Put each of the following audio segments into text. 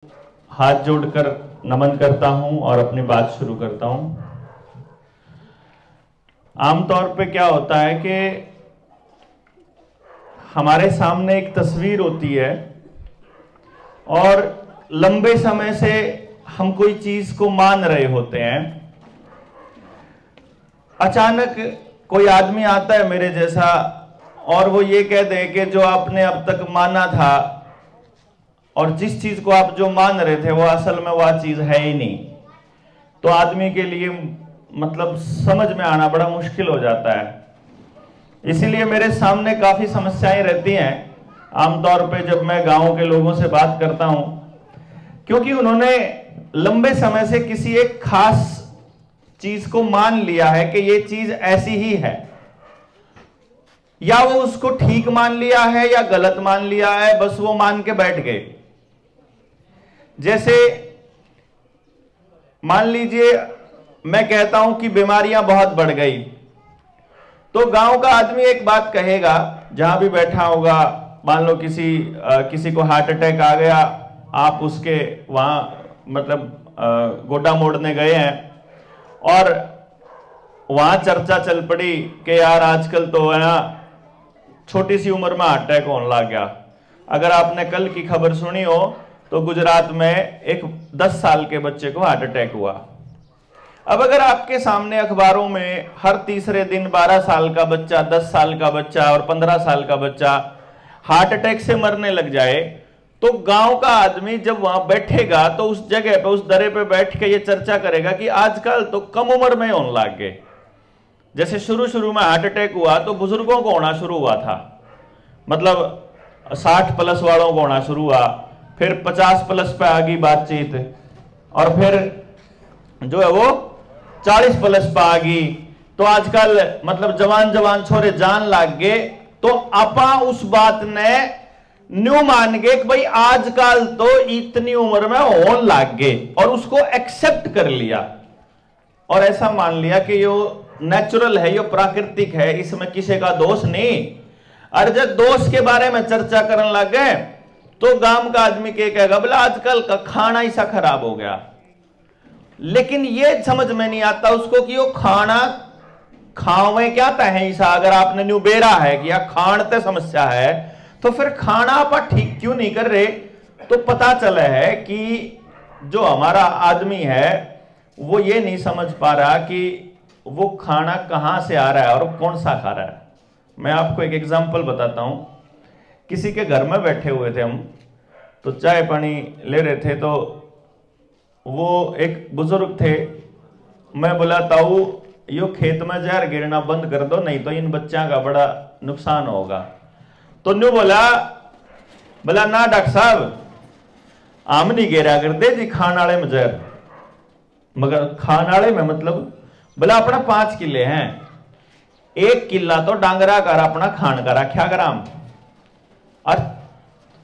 हाथ जोड़कर नमन करता हूं और अपनी बात शुरू करता हूं। आमतौर पे क्या होता है कि हमारे सामने एक तस्वीर होती है और लंबे समय से हम कोई चीज को मान रहे होते हैं। अचानक कोई आदमी आता है मेरे जैसा और वो ये कह दे कि जो आपने अब तक माना था और जिस चीज को आप जो मान रहे थे वो असल में वह चीज है ही नहीं, तो आदमी के लिए मतलब समझ में आना बड़ा मुश्किल हो जाता है। इसीलिए मेरे सामने काफी समस्याएं रहती हैं आमतौर पे जब मैं गांव के लोगों से बात करता हूं, क्योंकि उन्होंने लंबे समय से किसी एक खास चीज को मान लिया है कि ये चीज ऐसी ही है, या वो उसको ठीक मान लिया है या गलत मान लिया है, बस वो मान के बैठ गए। जैसे मान लीजिए मैं कहता हूं कि बीमारियां बहुत बढ़ गई, तो गांव का आदमी एक बात कहेगा, जहां भी बैठा होगा, मान लो किसी को हार्ट अटैक आ गया, आप उसके वहां मतलब गोटा मोड़ने गए हैं और वहां चर्चा चल पड़ी कि यार आजकल तो है ना छोटी सी उम्र में हार्ट अटैक होने लग गया। अगर आपने कल की खबर सुनी हो तो गुजरात में एक 10 साल के बच्चे को हार्ट अटैक हुआ। अब अगर आपके सामने अखबारों में हर तीसरे दिन 12 साल का बच्चा, 10 साल का बच्चा और 15 साल का बच्चा हार्ट अटैक से मरने लग जाए, तो गांव का आदमी जब वहां बैठेगा तो उस जगह पे, उस दरे पे बैठ के ये चर्चा करेगा कि आजकल तो कम उम्र में होने लग गए। जैसे शुरू में हार्ट अटैक हुआ तो बुजुर्गों को होना शुरू हुआ था, मतलब 60 प्लस वालों को होना शुरू हुआ, फिर 50 प्लस पे आ गई बातचीत, और फिर जो है वो 40 प्लस पे आ गई। तो आजकल मतलब जवान छोरे जान लाग गए, तो आपा उस बात ने न्यू मान गए कि भाई आजकल तो इतनी उम्र में होने लाग गए, और उसको एक्सेप्ट कर लिया और ऐसा मान लिया कि यो नेचुरल है, यो प्राकृतिक है, इसमें किसी का दोष नहीं। और जब दोष के बारे में चर्चा करने लग गए तो गांव का आदमी क्या कहेगा, बोला आजकल का खाना ऐसा खराब हो गया। लेकिन ये समझ में नहीं आता उसको कि यो खाना खावे क्या है ऐसा। अगर आपने न्यू बेरा है कि या खानते समस्या है, तो फिर खाना आप ठीक क्यों नहीं कर रहे? तो पता चला है कि जो हमारा आदमी है वो ये नहीं समझ पा रहा कि वो खाना कहां से आ रहा है और कौन सा खा रहा है। मैं आपको एक एग्जांपल बताता हूं। किसी के घर में बैठे हुए थे हम, तो चाय पानी ले रहे थे, तो वो एक बुजुर्ग थे। मैं बोला ताऊ यो खेत में जहर गिरना बंद कर दो, नहीं तो इन बच्चों का बड़ा नुकसान होगा। तो न्यू बोला ना डॉक्टर साहब आम नहीं गिरा करते जी खान वाले में जहर, मगर खान वाले में मतलब बोला अपना 5 किले हैं, 1 किला तो डांगरा कर अपना खान का रखा कराम, और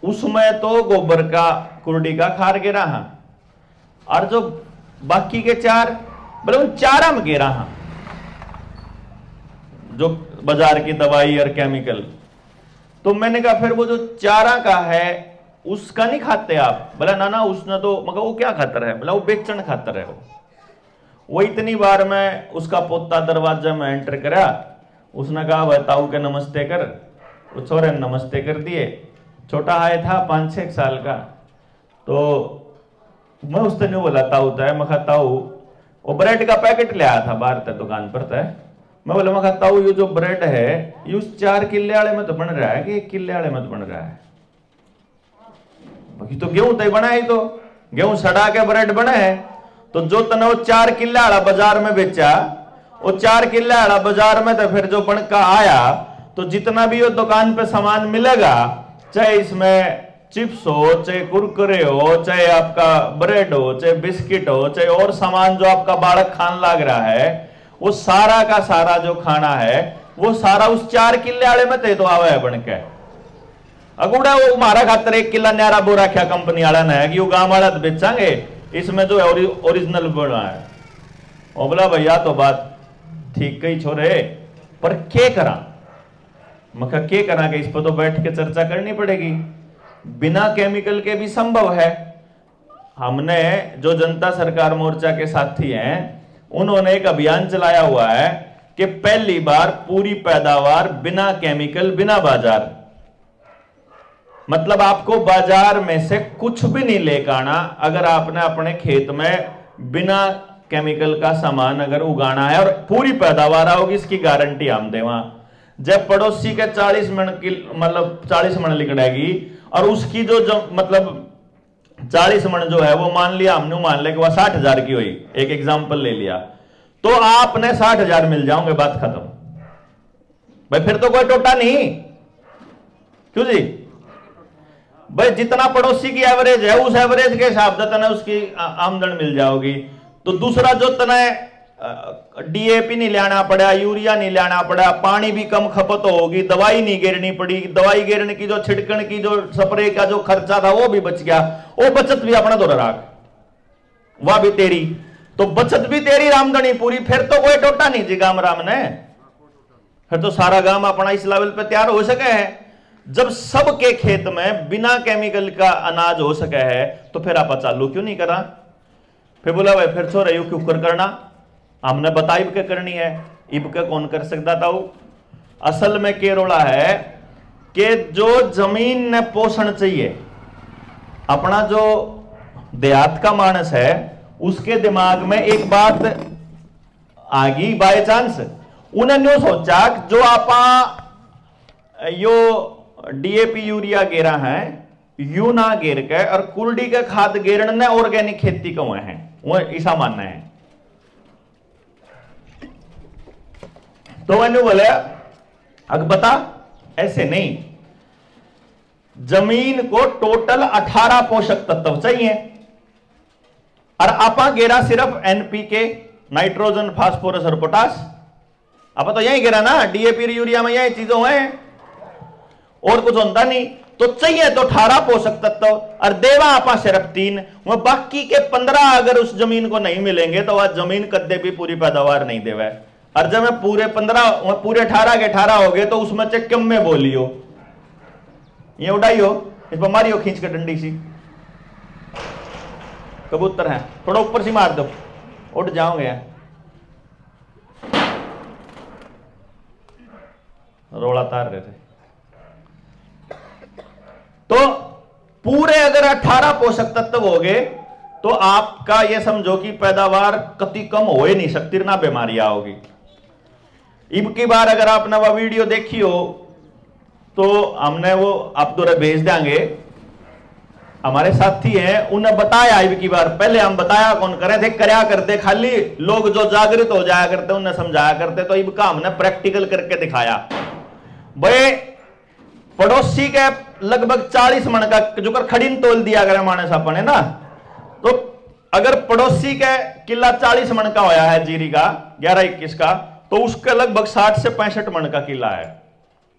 उसमें तो गोबर का कुर्डी का खार गिरा है, और जो बाकी के 4 बोले उन 4 में गिरा है जो बाजार की दवाई और केमिकल। तो मैंने कहा फिर वो जो 4 का है उसका नहीं खाते आप? बोला ना उसने तो, मगर वो क्या खातर है? बोला वो बेचन खातर है। वो इतनी बार मैं उसका पोता दरवाजा में एंटर करा, उसने कहा वह ताऊ के नमस्ते कर, वो छोरे ने नमस्ते कर दिए। छोटा आया था 5-6 साल का, तो मैं उसने नहीं बोला ताऊ है, मैं ताऊ वो ब्रेड का पैकेट ले आया था बाहर तक दुकान पर तय। मैं बोला मैं ताऊ ये जो ब्रेड है ये उस 4 किले वाले में तो बन रहा है कि 1 किले वाले में तो बन रहा है? बाकी तो गेहूं तय बना है, तो गेहूं सड़ा के ब्रेड बने है। तो जो तने वो 4 किले वाला बाजार में बेचा, वो 4 किले वाला बाजार में तो फिर जो बनका आया, तो जितना भी वो दुकान पे सामान मिलेगा, चाहे इसमें चिप्स हो, चाहे कुरकुरे हो, चाहे आपका ब्रेड हो, चाहे बिस्किट हो, चाहे और सामान जो आपका बालक खान लग रहा है, वो सारा का सारा जो खाना है वो सारा उस 4 किले वाले में तो आवे है बन के। अगुड़ा वो हमारा खातर 1 किला न्यारा बो रखा कंपनी वाला ने कि वो गांव वाला तो बेचांगे, इसमें जो है ओरिजिनल बना है। और बोला भैया तो बात ठीक कही छोरे, पर क्या करा? मखा क्या करा कि इस पर तो बैठ के चर्चा करनी पड़ेगी। बिना केमिकल के भी संभव है, हमने जो जनता सरकार मोर्चा के साथी हैं उन्होंने एक अभियान चलाया हुआ है कि पहली बार पूरी पैदावार बिना केमिकल बिना बाजार, मतलब आपको बाजार में से कुछ भी नहीं लेकर आना। अगर आपने अपने खेत में बिना केमिकल का सामान अगर उगाना है और पूरी पैदावार आओगी, इसकी गारंटी हम दे। वहां जब पड़ोसी के 40 मन की मतलब 40 मन लिकड़ेगी और उसकी जो मतलब 40 मन जो है वो मान लिया हमने, मान लिया कि वह 60,000 की हुई, एक एग्जाम्पल ले लिया, तो आपने 60,000 मिल जाओगे, बात खत्म भाई। फिर तो कोई टोटा नहीं, क्यों जी भाई? जितना पड़ोसी की एवरेज है उस एवरेज के हिसाब से तना उसकी आमदन मिल जाओगी। तो दूसरा जो तना डीएपी नहीं लाना पड़ा, यूरिया नहीं लाना पड़ा, पानी भी कम खपत होगी, दवाई नहीं गिरनी पड़ी, दवाई गिरने की जो छिड़कन की जो स्प्रे का जो खर्चा था वो भी बच गया, वो बचत भी अपना दो राख, वह भी तेरी, तो बचत भी तेरी, आमदनी पूरी। फिर तो कोई टोटा नहीं जी गांव राम ने, फिर तो सारा गांव अपना इस लेवल पे तैयार हो सके है। जब सबके खेत में बिना केमिकल का अनाज हो सके है तो फिर आप चालू क्यों नहीं करा? फिर बोला भाई फिर छोड़ रही हो क्यों कर करना, हमने बता इब के करनी है, इब के कौन कर सकता था? असल में केरोला है कि जो जमीन ने पोषण चाहिए, अपना जो देहात का मानस है उसके दिमाग में एक बात आ गई बाय चांस, उन्हें न्यू सोचा जो आपा यो डीएपी यूरिया गेरा है यू ना गेर के और कुलडी के खाद गेरन ने ऑर्गेनिक खेती को हुए हैं, वो ऐसा मानना है। तो मैंने बोले अब बता ऐसे नहीं, जमीन को टोटल 18 पोषक तत्व चाहिए और आपा गेरा सिर्फ एनपीके, नाइट्रोजन, फास्फोरस और पोटास, आपा तो यही गेरा ना, डीएपी यूरिया में यही चीजों हैं और कुछ होता नहीं। तो चाहिए तो 18 पोषक तत्व और देवा आपा सिर्फ 3, वह बाकी के 15 अगर उस जमीन को नहीं मिलेंगे तो वह जमीन कदे भी पूरी पैदावार नहीं देवे। और जब मैं पूरे 15 पूरे 18 के 18 हो गए तो उसमें से कम में बोलियो, ये उड़ाइयो, इस पर मारियो खींच के डंडी सी, कबूतर है थोड़ा ऊपर से मार दो उड़ जाओगे, रोड़ा तार रहे थे। तो पूरे अगर 18 पोषक तत्व हो गए तो आपका यह समझो कि पैदावार कति कम हो ही नहीं सकती, ना बीमारियां होगी। इब की बार अगर आपने वह वीडियो देखी हो तो हमने वो आप द्वारा भेज देंगे, हमारे साथी हैं उन्हें बताया। इब की बार पहले हम बताया कौन करे थे, करया करते खाली लोग जो जागृत हो जाया करते उन्हें समझाया करते, तो इब का हमने प्रैक्टिकल करके दिखाया। भाई पड़ोसी के लगभग 40 मन का जो कर खड़ीन तोल दिया अगर माने सापने ना, तो अगर पड़ोसी के किला 40 मन का होया है जीरी का 11-21 का, तो उसके लगभग 60 से 65 मन का किला है,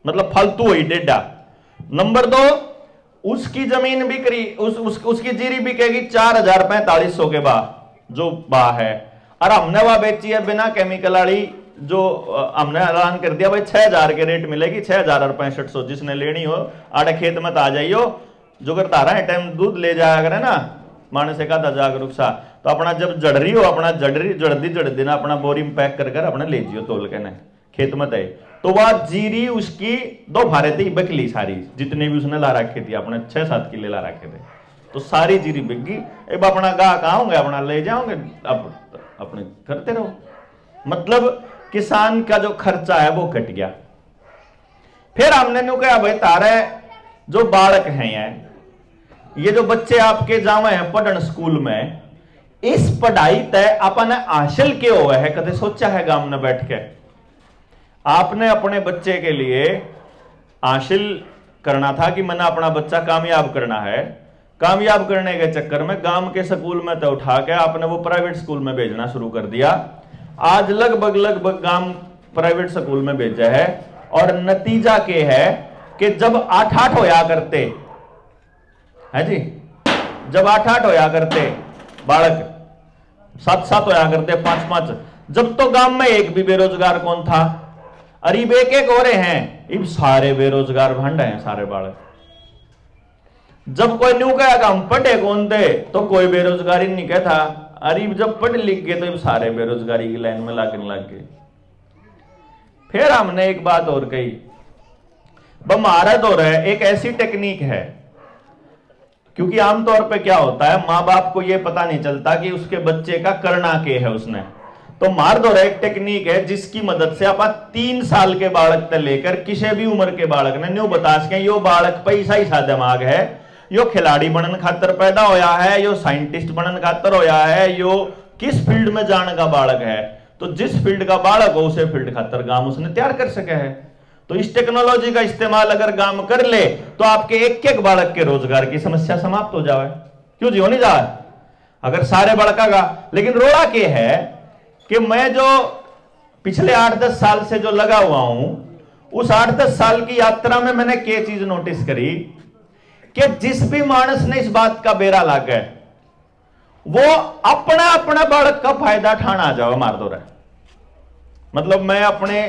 मतलब फालतू हुई डेढ़ा। नंबर 2, उसकी जमीन बिक्री उसकी जीरी बिकेगी 4,4500 के बा जो बा है, और हमने वह बेची है बिना केमिकल वाली, जो हमने ऐलान कर दिया भाई 6,000 के रेट मिलेगी, 6,000 और 6500, जिसने लेनी हो आड़े खेत में आ जाइयो, जो करता रहा है टाइम दूध ले जाया करे ना मानस का जागरूक सा, तो अपना जब जड़ रही हो अपना जड़दी ना अपना बोरी में पैक कर अपना ले जियो तोल के न खेत में तय, तो वह जीरी उसकी 2 भारे थी बिकली सारी, जितने भी उसने ला रखे थी अपने 6-7 किले ला रखे थे, तो सारी जीरी बिक गई। अब अपना गाहक आओगे अपना ले जाओगे, अब अपने करते रहो, मतलब किसान का जो खर्चा है वो कट गया। फिर हमने नु कहा भाई तारे जो बालक हैं ये जो बच्चे आपके जावे हैं पढ़न स्कूल में, इस पढ़ाई तय अपन हासिल के हुए है, कदे सोचा है गांव में बैठ के आपने अपने बच्चे के लिए हासिल करना था कि मैंने अपना बच्चा कामयाब करना है, कामयाब करने के चक्कर में गांव के स्कूल में तो उठा के आपने वो प्राइवेट स्कूल में भेजना शुरू कर दिया। आज लगभग गांव प्राइवेट स्कूल में भेजा है, और नतीजा के है कि जब 8-8 होया करते है जी, जब 8-8 होया करते बालक, 7-7 होया करते, 5-5, जब तो गांव में एक भी बेरोजगार कौन था, अरे एक हो रहे हैं, इब सारे बेरोजगार भंड हैं सारे बालक। जब कोई न्यू कहेगा हम पढ़े कौन थे, तो कोई बेरोजगारी नहीं कहता। अरे जब पढ़ लिख गए तो सारे बेरोजगारी की लाइन में लागने लग गए। फिर हमने एक बात और कही, महारत हो रहा है, एक ऐसी टेक्निक है, क्योंकि आमतौर पे क्या होता है, माँ बाप को यह पता नहीं चलता कि उसके बच्चे का करना क्या है उसने। तो मार दो एक टेक्निक है जिसकी मदद से आप 3 साल के बालक से लेकर किसी भी उम्र के बालक ने न्यू बता सके यो बालक पैसा ही सा दिमाग है, यो खिलाड़ी बनन खातर पैदा होया है, यो साइंटिस्ट बनन खातर होया है, यो किस फील्ड में जाने का बालक है। तो जिस फील्ड का बालक हो उसे फील्ड खातर गांव उसने तैयार कर सके है। तो इस टेक्नोलॉजी का इस्तेमाल अगर गांव कर ले तो आपके एक बालक के रोजगार की समस्या समाप्त हो जाए। क्यों जी, हो नहीं जाए अगर सारे बालका का। लेकिन रोड़ा के है कि मैं जो पिछले 8-10 साल से जो लगा हुआ हूं, उस 8-10 साल की यात्रा में मैंने क्या चीज नोटिस करी कि जिस भी मानस ने इस बात का बेरा लागे वो अपना अपना बालक का फायदा ठाना जाओ मार दो रहा। मतलब मैं अपने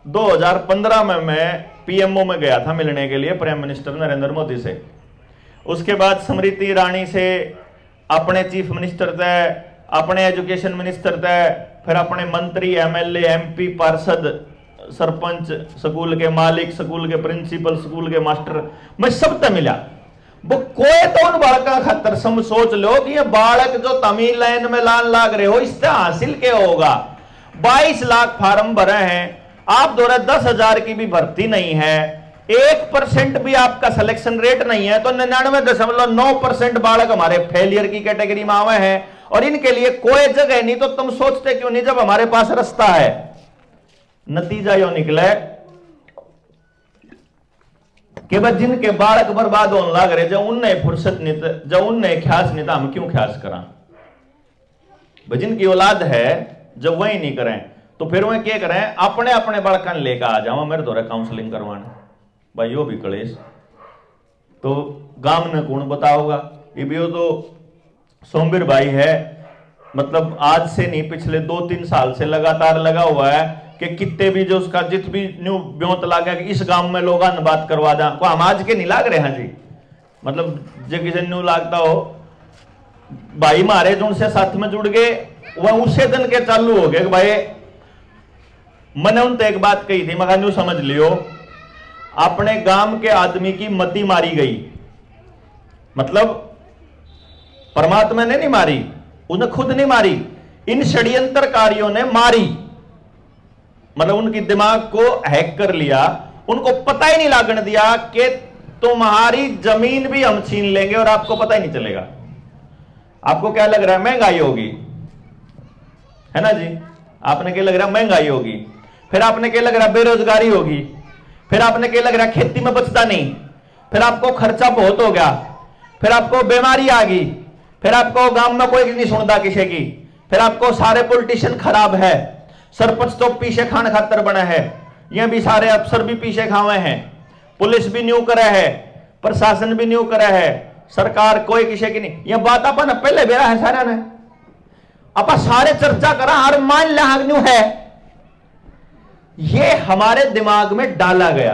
2015 में मैं पीएमओ में गया था मिलने के लिए प्राइम मिनिस्टर नरेंद्र मोदी से। उसके बाद स्मृति ईरानी से, अपने चीफ मिनिस्टर थे, अपने एजुकेशन मिनिस्टर थे, फिर अपने मंत्री, एमएलए, एमपी, पार्षद, सरपंच, स्कूल के मालिक, स्कूल के प्रिंसिपल, स्कूल के मास्टर, मैं सबसे मिला। वो कोई तो उन बालका खातर सम सोच लो कि ये बालक जो तमिल लाइन में लान लाग रहे हो इससे हासिल क्या होगा। 22 लाख फार्म भरे हैं, आप दो 10,000 की भी भर्ती नहीं है, 1% भी आपका सिलेक्शन रेट नहीं है, तो 99.9% बालक हमारे फेलियर की कैटेगरी में आवे हैं और इनके लिए कोई जगह नहीं। तो तुम सोचते क्यों नहीं जब हमारे पास रास्ता है। नतीजा यो निकले कि भाई जिनके बालक बर्बाद होने लग रहे, जब उनने फुर्सत नहीं, जब उनने ख्यास नहीं था, हम क्यों ख्यास करा। जिनकी औलाद है जब वही नहीं करें तो फिर वह क्या करें, अपने अपने बालक लेकर आ जाओ मेरे दौरे काउंसलिंग करवाने। भाई यो भी कलेश तो गांव ने कौन बताओगा। ये भी तो सोमवीर भाई है, मतलब आज से नहीं पिछले 2-3 साल से लगातार लगा हुआ है कि कितने भी जो उसका जित भी न्यू ब्योत लागे कि इस गांव में लोग बात करवा दा को हम आज के नहीं लाग रहे हैं जी। मतलब जो किसी न्यू लागता हो भाई मारे जो उनसे साथ में जुड़ गए वह उसे दिन के चालू हो गए कि भाई मैंने उनसे एक बात कही थी, मगर न्यू समझ लियो, अपने गांव के आदमी की मती मारी गई, मतलब परमात्मा ने नहीं मारी, उन्हें खुद नहीं मारी, इन षड्यंत्रकारियों ने मारी। मतलब उनकी दिमाग को हैक कर लिया, उनको पता ही नहीं लागने दिया कि तुम्हारी जमीन भी हम छीन लेंगे और आपको पता ही नहीं चलेगा। आपको क्या लग रहा है, महंगाई होगी, है ना जी। आपने क्या लग रहा है, महंगाई होगी। फिर आपने क्या लग रहा है, बेरोजगारी होगी। फिर आपने क्या लग रहा है, खेती में बचता नहीं। फिर आपको खर्चा बहुत हो गया। फिर आपको बीमारी आ गई। फिर आपको गांव में कोई नहीं सुनता किसी की। फिर आपको सारे पॉलिटिशियन खराब है, सरपंच तो पीछे खान खातर बना है, ये भी सारे अफसर भी पीछे खावे हैं, पुलिस भी न्यू करे है, प्रशासन भी न्यू करे है, सरकार कोई किसी की नहीं। ये बात अपन पहले बेरा है सारा ने अपन सारे चर्चा करा हर मान न्यू है। ये हमारे दिमाग में डाला गया।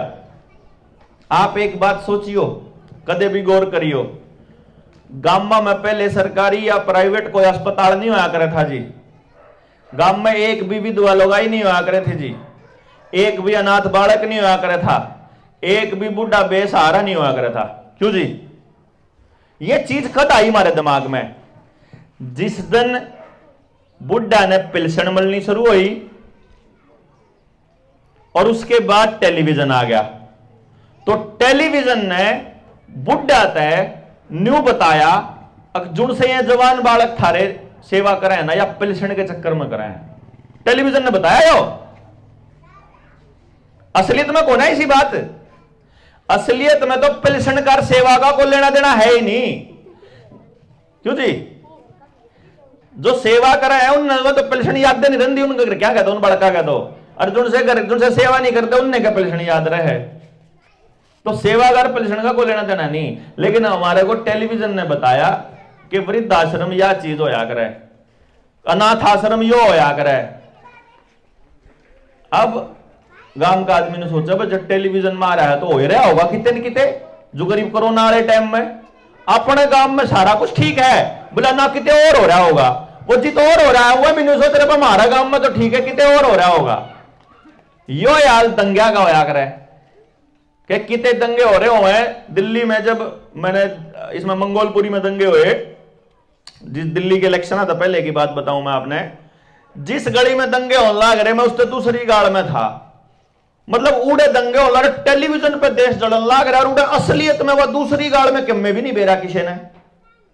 आप एक बात सोचियो, कदे भी गौर करियो, गांव में पहले सरकारी या प्राइवेट कोई अस्पताल नहीं होया करे था जी। गांव में एक भी विधवा लोग ही नहीं होया करे थे जी, एक भी अनाथ बालक नहीं होया करे था, एक भी बुढ़ा बेसहारा नहीं होया करे था। क्यों जी, ये चीज कद आई हमारे दिमाग में जिस दिन बुढ़ा ने पेंशन मिलनी शुरू हुई और उसके बाद टेलीविजन आ गया। तो टेलीविजन ने बुढ़ा तय न्यू बताया जुड़ से ये जवान बालक थारे सेवा करें ना या पेंशन के चक्कर में करें, टेलीविजन ने बताया। यो असलियत में कौन है इसी बात, असलियत में तो पेंशनकार सेवा का कोई लेना देना है ही नहीं। क्यों जी, जो सेवा करा है उनने तो पेंशन याद नहीं रहती, उनका क्या कहते उन बड़का कह दो, अर्जुन से सेवा नहीं करते उनने क्या पेंशन याद रहे। तो सेवागार पेंशन का कोई लेना देना नहीं। लेकिन हमारे को टेलीविजन ने बताया कि वृद्धाश्रम या चीज होया करे, अनाथ आश्रम यो होया करे। अब गांव का आदमी ने सोचा जब टेलीविजन में आ रहा है तो हो ही रहा होगा कितने न किते, जो गरीब कोरोना वाले टाइम में अपने गांव में सारा कुछ ठीक है, बोला ना कितने और हो रहा होगा, वो जी तो और हो रहा है, वो भी नहीं सोच रहे हमारा गांव में तो ठीक है, कितने और हो रहा होगा। यो यार दंगा का होया करे कि कितने दंगे हो रहे हुए हैं दिल्ली में। जब मैंने इसमें मंगोलपुरी में दंगे हुए, जिस दिल्ली के इलेक्शन था, पहले की बात बताऊं मैं आपने, जिस गली में दंगे होने लग रहे, मैं उससे दूसरी गाड़ में था, मतलब उड़े दंगे हो रहे, टेलीविजन पे देश जलन लग रहा है, और उड़े असलियत में वो दूसरी गाड़ में कम में भी नहीं बेरा किसी ने।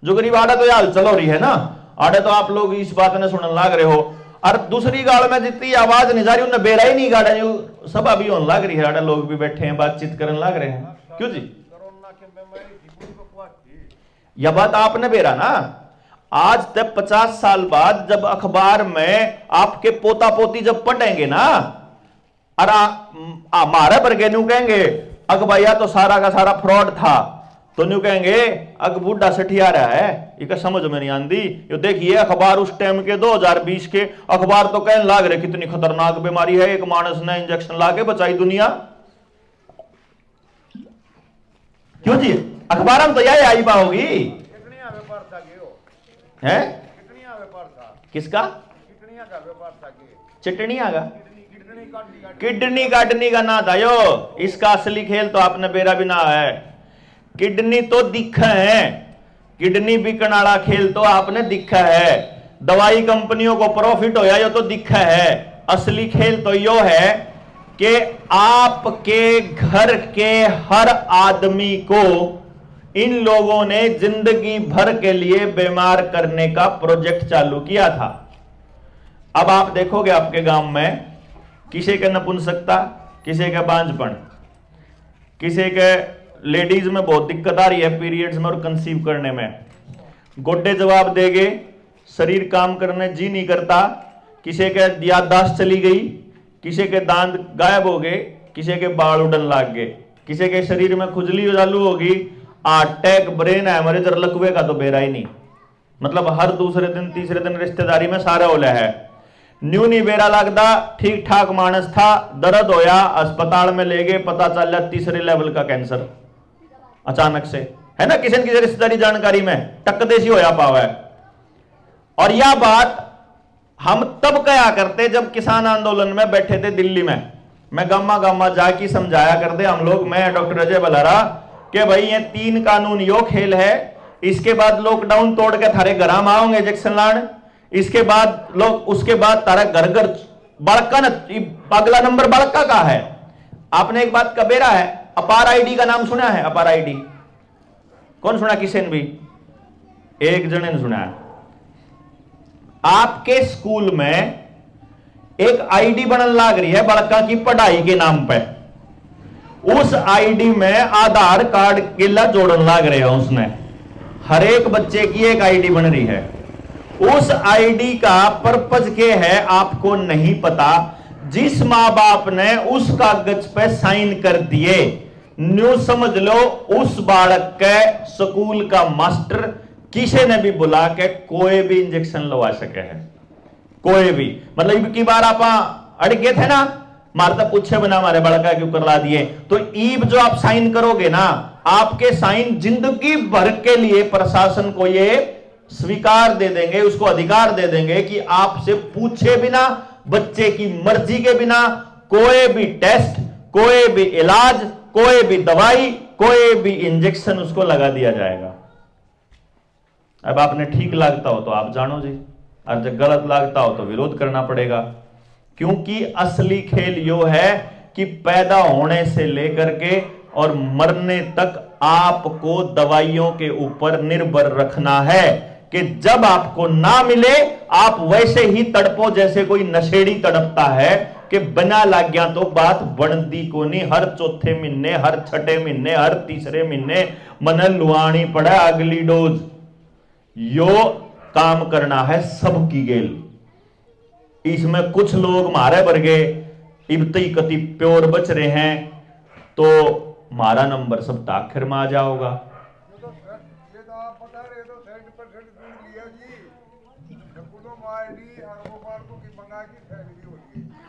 जो गरीब आड़े तो यार चलो रही है ना, आड़े तो आप लोग इस बात ने सुनने लग रहे हो, और दूसरी गाड़ में जितनी आवाज नहीं जा रही उन्हें बेरा ही नहीं गाड़ा, जो सब अभी होने लग रही है, आड़े लोग भी बैठे हैं बातचीत करने लग रहे हैं। क्यों जी? यह बात आपने बेरा ना, आज तक 50 साल बाद जब अखबार में आपके पोता पोती जब पढ़ेंगे ना, और हमारे पर न्यू कहेंगे अग भैया तो सारा का सारा फ्रॉड था, तो न्यू कहेंगे अग बूढ़ा सठिया रहा है, ये समझ में नहीं आती। ये देखिए अखबार उस टाइम के 2020 के अखबार तो कहने लाग रहे कितनी खतरनाक बीमारी है, एक मानस ने इंजेक्शन लाके बचाई दुनिया। क्यों जी? अखबार में तो यही आई पाओगी है। किसका? चिटनिया का किडनी काटने का ना था यो, इसका असली खेल तो आपने बेरा भी ना है। किडनी तो दिखा है, किडनी बिकने वाला खेल तो आपने दिखा है, दवाई कंपनियों को प्रॉफिट होया यो तो दिखा है। असली खेल तो यो है कि आपके घर के हर आदमी को इन लोगों ने जिंदगी भर के लिए बीमार करने का प्रोजेक्ट चालू किया था। अब आप देखोगे आपके गांव में किसी के नपुंसकता, किसी का बांझपन, किसी के लेडीज में बहुत दिक्कत आ रही है पीरियड्स में और कंसीव करने में, गोड्डे जवाब देंगे, शरीर काम करने जी नहीं करता, किसी के याददाश्त चली गई, किसी के दांत गायब हो गए, किसी के बाल उड़न लग गए, किसी के शरीर में खुजली चालू होगी, अटैक, ब्रेन हेमरेज और लकवे का तो बेरा ही नहीं, मतलब हर दूसरे दिन तीसरे दिन रिश्तेदारी में सारा ओला है। न्यू नहीं बेरा लगता, ठीक ठाक मानस था, दर्द होया अस्पताल में ले गए, पता चल रहा तीसरे लेवल का कैंसर अचानक से, है ना, किसी न किसी रिश्तेदारी जानकारी में टक देसी होया पावा है। और यह बात हम तब कहा करते जब किसान आंदोलन में बैठे थे दिल्ली में, मैं गामा गामा जाके समझाया करते हम लोग, मैं डॉक्टर अजय बलारा, कि भाई ये 3 कानून यो खेल है, इसके बाद लॉकडाउन तोड़ के थारे घर आओगे इंजेक्शन लान, इसके बाद लोग, उसके बाद तारा घर घर बड़का न, अगला नंबर बड़का का है। आपने एक बात कबेरा है, अपार आईडी का नाम सुना है? अपार आईडी कौन सुना? किसी ने भी? एक जने ने सुना है। आपके स्कूल में एक आईडी बनने लग रही है बड़का की पढ़ाई के नाम पे, उस आईडी में आधार कार्ड केला जोड़न लग रहे हैं उसने, हर एक बच्चे की एक आईडी बन रही है। उस आईडी का पर्पज क्या है आपको नहीं पता। जिस मां बाप ने उस कागज पे साइन कर दिए, न्यू समझ लो उस बालक के स्कूल का मास्टर किसी ने भी बुला के कोई भी इंजेक्शन लगा सके है, कोई भी। मतलब इब की बार आप अड़ गए थे ना, मारता पूछे बना हमारे बड़का क्यों करला दिए, तो ईब जो आप साइन करोगे ना, आपके साइन जिंदगी भर के लिए प्रशासन को ये स्वीकार दे देंगे, उसको अधिकार दे देंगे कि आपसे पूछे बिना, बच्चे की मर्जी के बिना कोई भी टेस्ट, कोई भी इलाज, कोई भी दवाई, कोई भी इंजेक्शन उसको लगा दिया जाएगा। अब आपने ठीक लगता हो तो आप जानो जी, और जब गलत लगता हो तो विरोध करना पड़ेगा, क्योंकि असली खेल यो है कि पैदा होने से लेकर के और मरने तक आपको दवाइयों के ऊपर निर्भर रखना है कि जब आपको ना मिले आप वैसे ही तड़पो जैसे कोई नशेड़ी तड़पता है कि बिना लाग गया तो बात बनती को नहीं। हर चौथे महीने, हर छठे महीने, हर तीसरे महीने मन लुआनी पड़ा अगली डोज। यो काम करना है सबकी गेल। इसमें कुछ लोग मारे वर्गे इब्ती कति प्योर बच रहे हैं तो मारा नंबर सब आखिर में आ जाओगा।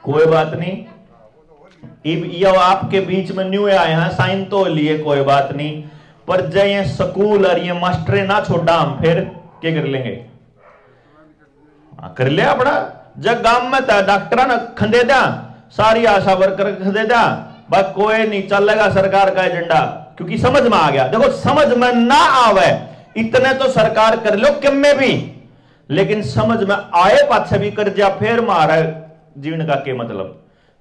कोई बात नहीं, ये आपके बीच में न्यू आए हैं, साइन तो लिए, कोई बात नहीं। पर जब ये स्कूल और ये मास्टरे ना छोड़ा हम फिर क्या कर लेंगे? कर लिया अपना। जब गांव में डॉक्टर ने खंदे दिया, सारी आशा वर्कर खंदे दिया, बस कोई नहीं चलेगा सरकार का एजेंडा, क्योंकि समझ में आ गया। देखो समझ में ना आवे इतने तो सरकार कर लो किम में भी, लेकिन समझ में आए पाछे भी कर जा फिर मारा जीवन का क्या मतलब?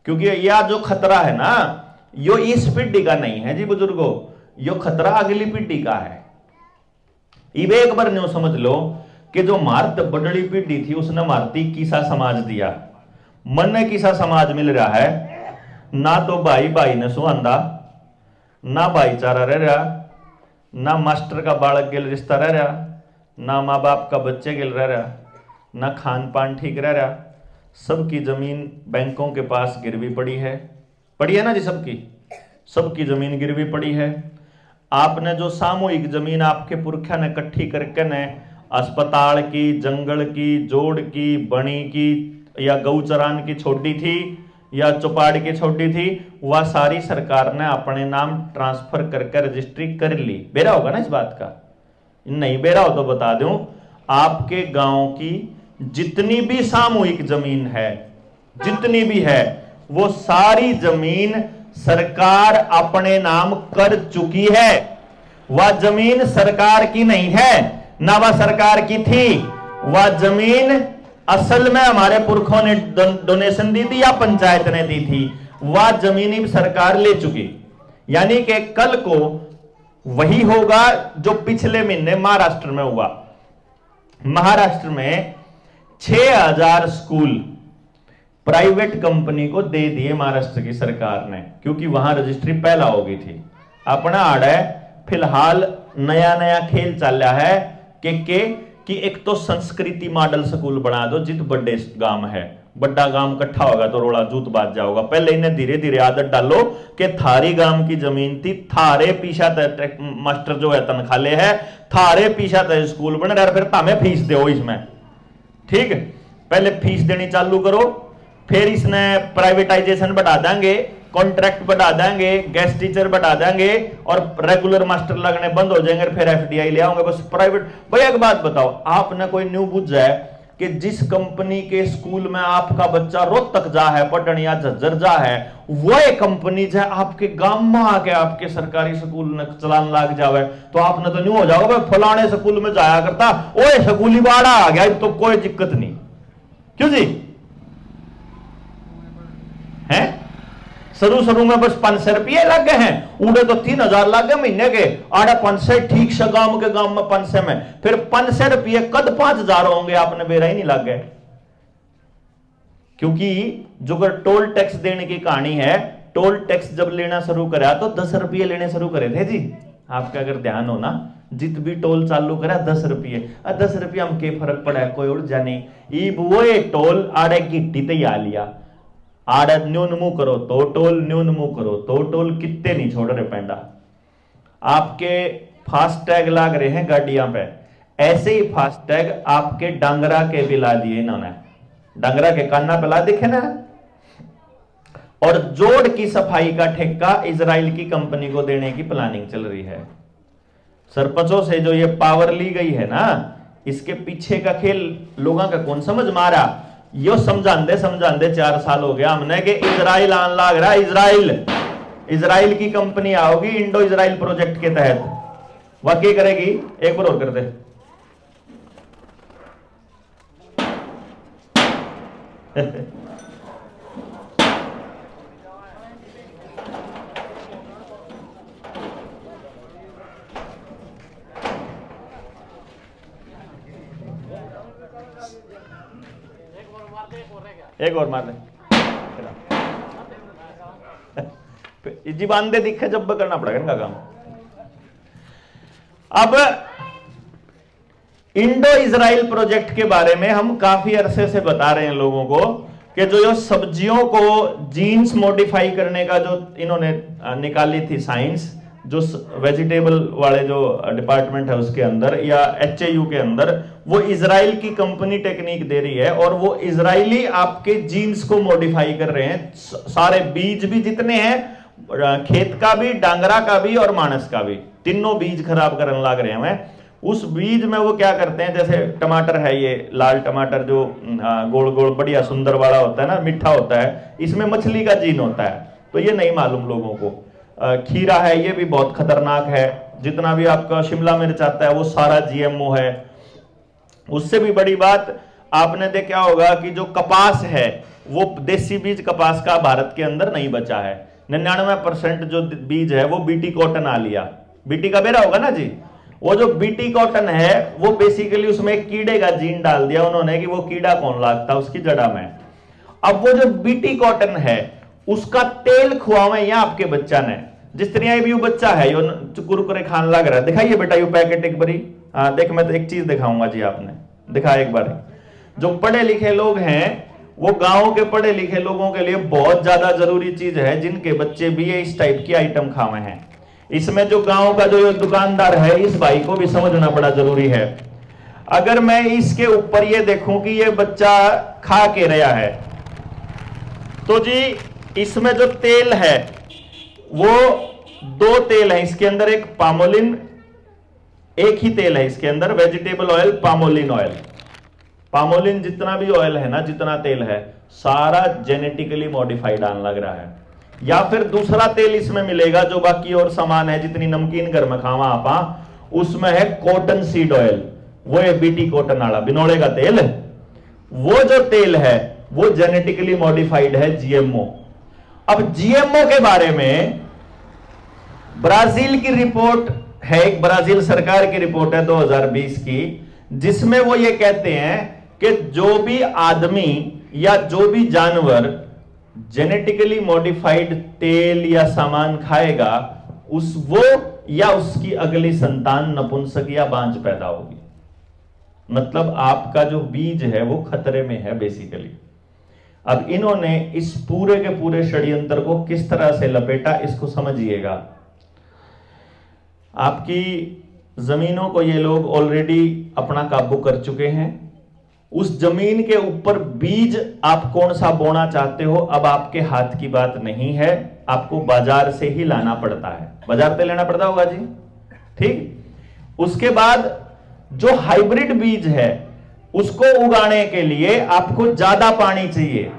क्योंकि यह जो खतरा है ना, यो इस पीढ़ी का नहीं है जी बुजुर्गों, यो खतरा अगली पीढ़ी का है। इब एक बार न्यू समझ लो कि जो मारत बड़ली पीढ़ी थी उसने मारती किसा समाज दिया, मन ने किसा समाज मिल रहा है, ना तो भाई भाई ने सुहांदा, ना भाईचारा रह रहा, ना मास्टर का बालक गिल रिश्ता रह रहा, ना माँ बाप का बच्चे गिल रह रहा, ना खान पान ठीक रह रहा। सबकी जमीन बैंकों के पास गिरवी पड़ी है ना जी, सबकी जमीन गिरवी पड़ी है। आपने जो सामूहिक जमीन आपके पुरखा ने इकट्ठी करके ने अस्पताल की, जंगल की, जोड़ की, बणी की या गौचरान की छोड़ी थी या चौपाड़ की छोड़ी थी, वह सारी सरकार ने अपने नाम ट्रांसफर करके रजिस्ट्री कर ली। बेरा होगा ना इस बात का? नहीं बेरा हो तो बता दूं, आपके गांव की जितनी भी सामूहिक जमीन है, जितनी भी है, वो सारी जमीन सरकार अपने नाम कर चुकी है। वह जमीन सरकार की नहीं है, ना वह सरकार की थी। वह जमीन असल में हमारे पुरखों ने डोनेशन दी थी या पंचायत ने दी थी, वह जमीन ही सरकार ले चुकी। यानी कि कल को वही होगा जो पिछले महीने महाराष्ट्र में हुआ। महाराष्ट्र में 6000 स्कूल प्राइवेट कंपनी को दे दिए महाराष्ट्र की सरकार ने, क्योंकि वहां रजिस्ट्री पहला हो गई थी। अपना आड़ है फिलहाल नया नया खेल चल रहा है कि एक तो संस्कृति मॉडल स्कूल बना दो। जित बड़े गांव है, बड़ा गांव इकट्ठा होगा तो रोड़ा जूत बाज जाओगा। पहले इन्हें धीरे धीरे आदत डालो कि थारी गांव की जमीन थी, थारे पीछा तय मास्टर जो है तनखा ले है, थारे पीछा तय स्कूल बन रहा, फिर तामे फीस दो इसमें, ठीक है? पहले फीस देनी चालू करो, फिर इसने प्राइवेटाइजेशन बढ़ा देंगे, कॉन्ट्रैक्ट बढ़ा देंगे, गेस्ट टीचर बढ़ा देंगे और रेगुलर मास्टर लगने बंद हो जाएंगे, फिर एफडीआई ले आओगे बस प्राइवेट। भैया एक बात बताओ, आपने कोई न्यू बुझ है कि जिस कंपनी के स्कूल में आपका बच्चा रोहतक जा है, पटन या झज्जर जा है, वह कंपनी जो आपके गांव में आके आपके सरकारी स्कूल में चलान लाग जावे, तो आपने तो न्यू हो जाओगे फलाने स्कूल में जाया करता, ओए स्कूली बाड़ा आ गया तो कोई दिक्कत नहीं। क्यों जी? हैं शुरू में बस 500 रुपये लग गए हैं, उड़े तो 3000 लग गए महीने के। आड़ा 500 ठीक से गांव के गांव में 500 में, फिर 500 रुपये कद 5000 होंगे, आपने बेरा ही नहीं लग गए। क्योंकि जो अगर टोल टैक्स देने की कहानी है, टोल टैक्स जब लेना शुरू करा तो 10 रुपये लेने शुरू करे थे जी। आपका अगर ध्यान हो ना, जित भी टोल चालू करा 10 रुपये, 10 रुपये हम के फर्क पड़ा है, कोई और जाने वो टोल आड़े गिट्टी तैयार लिया, आड़ न्यून मुंह करो तो टोल, न्यून मुंह करो तो टोल, कितने नहीं छोड़ रहे पैंडा। आपके फास्टैग लाग रहे हैं गाड़ियां पे, ऐसे ही फास्टैग आपके डांगरा के भी ला दिए इन्होंने, डांगरा के कान्ना पे ला दिखे ना। और जोड़ की सफाई का ठेका इजराइल की कंपनी को देने की प्लानिंग चल रही है। सरपंचों से जो ये पावर ली गई है ना, इसके पीछे का खेल लोगों का कौन समझ मारा? यो समझाते 4 साल हो गया हमने कि इजराइल आन लाग रहा है, इजराइल की कंपनी आओगी इंडो इजराइल प्रोजेक्ट के तहत। वह क्या करेगी? एक बार और कर दे। एक और मार दे जी, बांधे दिखे जब करना पड़ेगा इनका काम। अब इंडो इजराइल प्रोजेक्ट के बारे में हम काफी अरसे से बता रहे हैं लोगों को कि जो सब्जियों को जीन्स मॉडिफाई करने का जो इन्होंने निकाली थी साइंस, जो वेजिटेबल वाले जो डिपार्टमेंट है उसके अंदर या HAU के अंदर, वो इजराइल की कंपनी टेक्निक दे रही है और वो इजरायली आपके जीन्स को मॉडिफाई कर रहे हैं। सारे बीज भी जितने हैं, खेत का भी, डांगरा का भी और मानस का भी, तीनों बीज खराब करने लग रहे हैं। उस बीज में वो क्या करते हैं, जैसे टमाटर है, ये लाल टमाटर जो गोल गोल बढ़िया सुंदर वाला होता है ना, मीठा होता है, इसमें मछली का जीन होता है, तो ये नहीं मालूम लोगों को। खीरा है, ये भी बहुत खतरनाक है, जितना भी आपका शिमला मिर्च आता है वो सारा जीएमओ है। उससे भी बड़ी बात आपने देखा होगा कि जो कपास है वो देसी बीज कपास का भारत के अंदर नहीं बचा है। 99% जो बीज है वो बीटी कॉटन आ लिया, बीटी का बेरा होगा ना जी, वो जो बीटी कॉटन है वो बेसिकली उसमें एक कीड़े का जीन डाल दिया उन्होंने कि वो कीड़ा कौन लागता उसकी जड़ा में। अब वो जो बीटी कॉटन है उसका तेल खुआवे या आपके बच्चा ने, जिस तरह भी वो बच्चा है यो कुरकुरे खान लग रहा है, दिखाइए बेटा ये पैकेट एक बारी। हाँ देख, मैं तो एक चीज दिखाऊंगा जी, आपने दिखा एक बार। जो पढ़े लिखे लोग हैं वो गांव के पढ़े लिखे लोगों के लिए बहुत ज्यादा जरूरी चीज है, जिनके बच्चे भी ये इस टाइप की आइटम खावे हैं। इसमें जो गांव का जो दुकानदार है इस भाई को भी समझना बड़ा जरूरी है। अगर मैं इसके ऊपर ये देखूं कि ये बच्चा खा के रहा है, तो जी इसमें जो तेल है वो 2 तेल है इसके अंदर, एक पामोलिन, एक ही तेल है इसके अंदर, vegetable oil, palmolein oil. Palmolein जितना भी ऑयल है ना, जितना तेल है सारा जेनेटिकली मॉडिफाइड आने लग रहा है। या फिर दूसरा तेल इसमें मिलेगा जो बाकी और सामान है, जितनी नमकीन घर में खावा आपा, उसमें है कॉटन सीड ऑयल, वो है बीटी कॉटन वाला बिनोले का तेल। वो जो तेल है वो जेनेटिकली मॉडिफाइड है, जीएमओ। अब जीएमओ के बारे में ब्राजील की रिपोर्ट है, एक ब्राजील सरकार की रिपोर्ट है 2020 की, जिसमें वो ये कहते हैं कि जो भी आदमी या जो भी जानवर जेनेटिकली मॉडिफाइड तेल या सामान खाएगा वो या उसकी अगली संतान नपुंसक या बांझ पैदा होगी। मतलब आपका जो बीज है वो खतरे में है बेसिकली। अब इन्होंने इस पूरे के पूरे षड्यंत्र को किस तरह से लपेटा, इसको समझिएगा। आपकी जमीनों को ये लोग ऑलरेडी अपना काबू कर चुके हैं। उस जमीन के ऊपर बीज आप कौन सा बोना चाहते हो अब आपके हाथ की बात नहीं है, आपको बाजार से ही लाना पड़ता है, बाजार से लेना पड़ता होगा जी, ठीक। उसके बाद जो हाइब्रिड बीज है उसको उगाने के लिए आपको ज्यादा पानी चाहिए।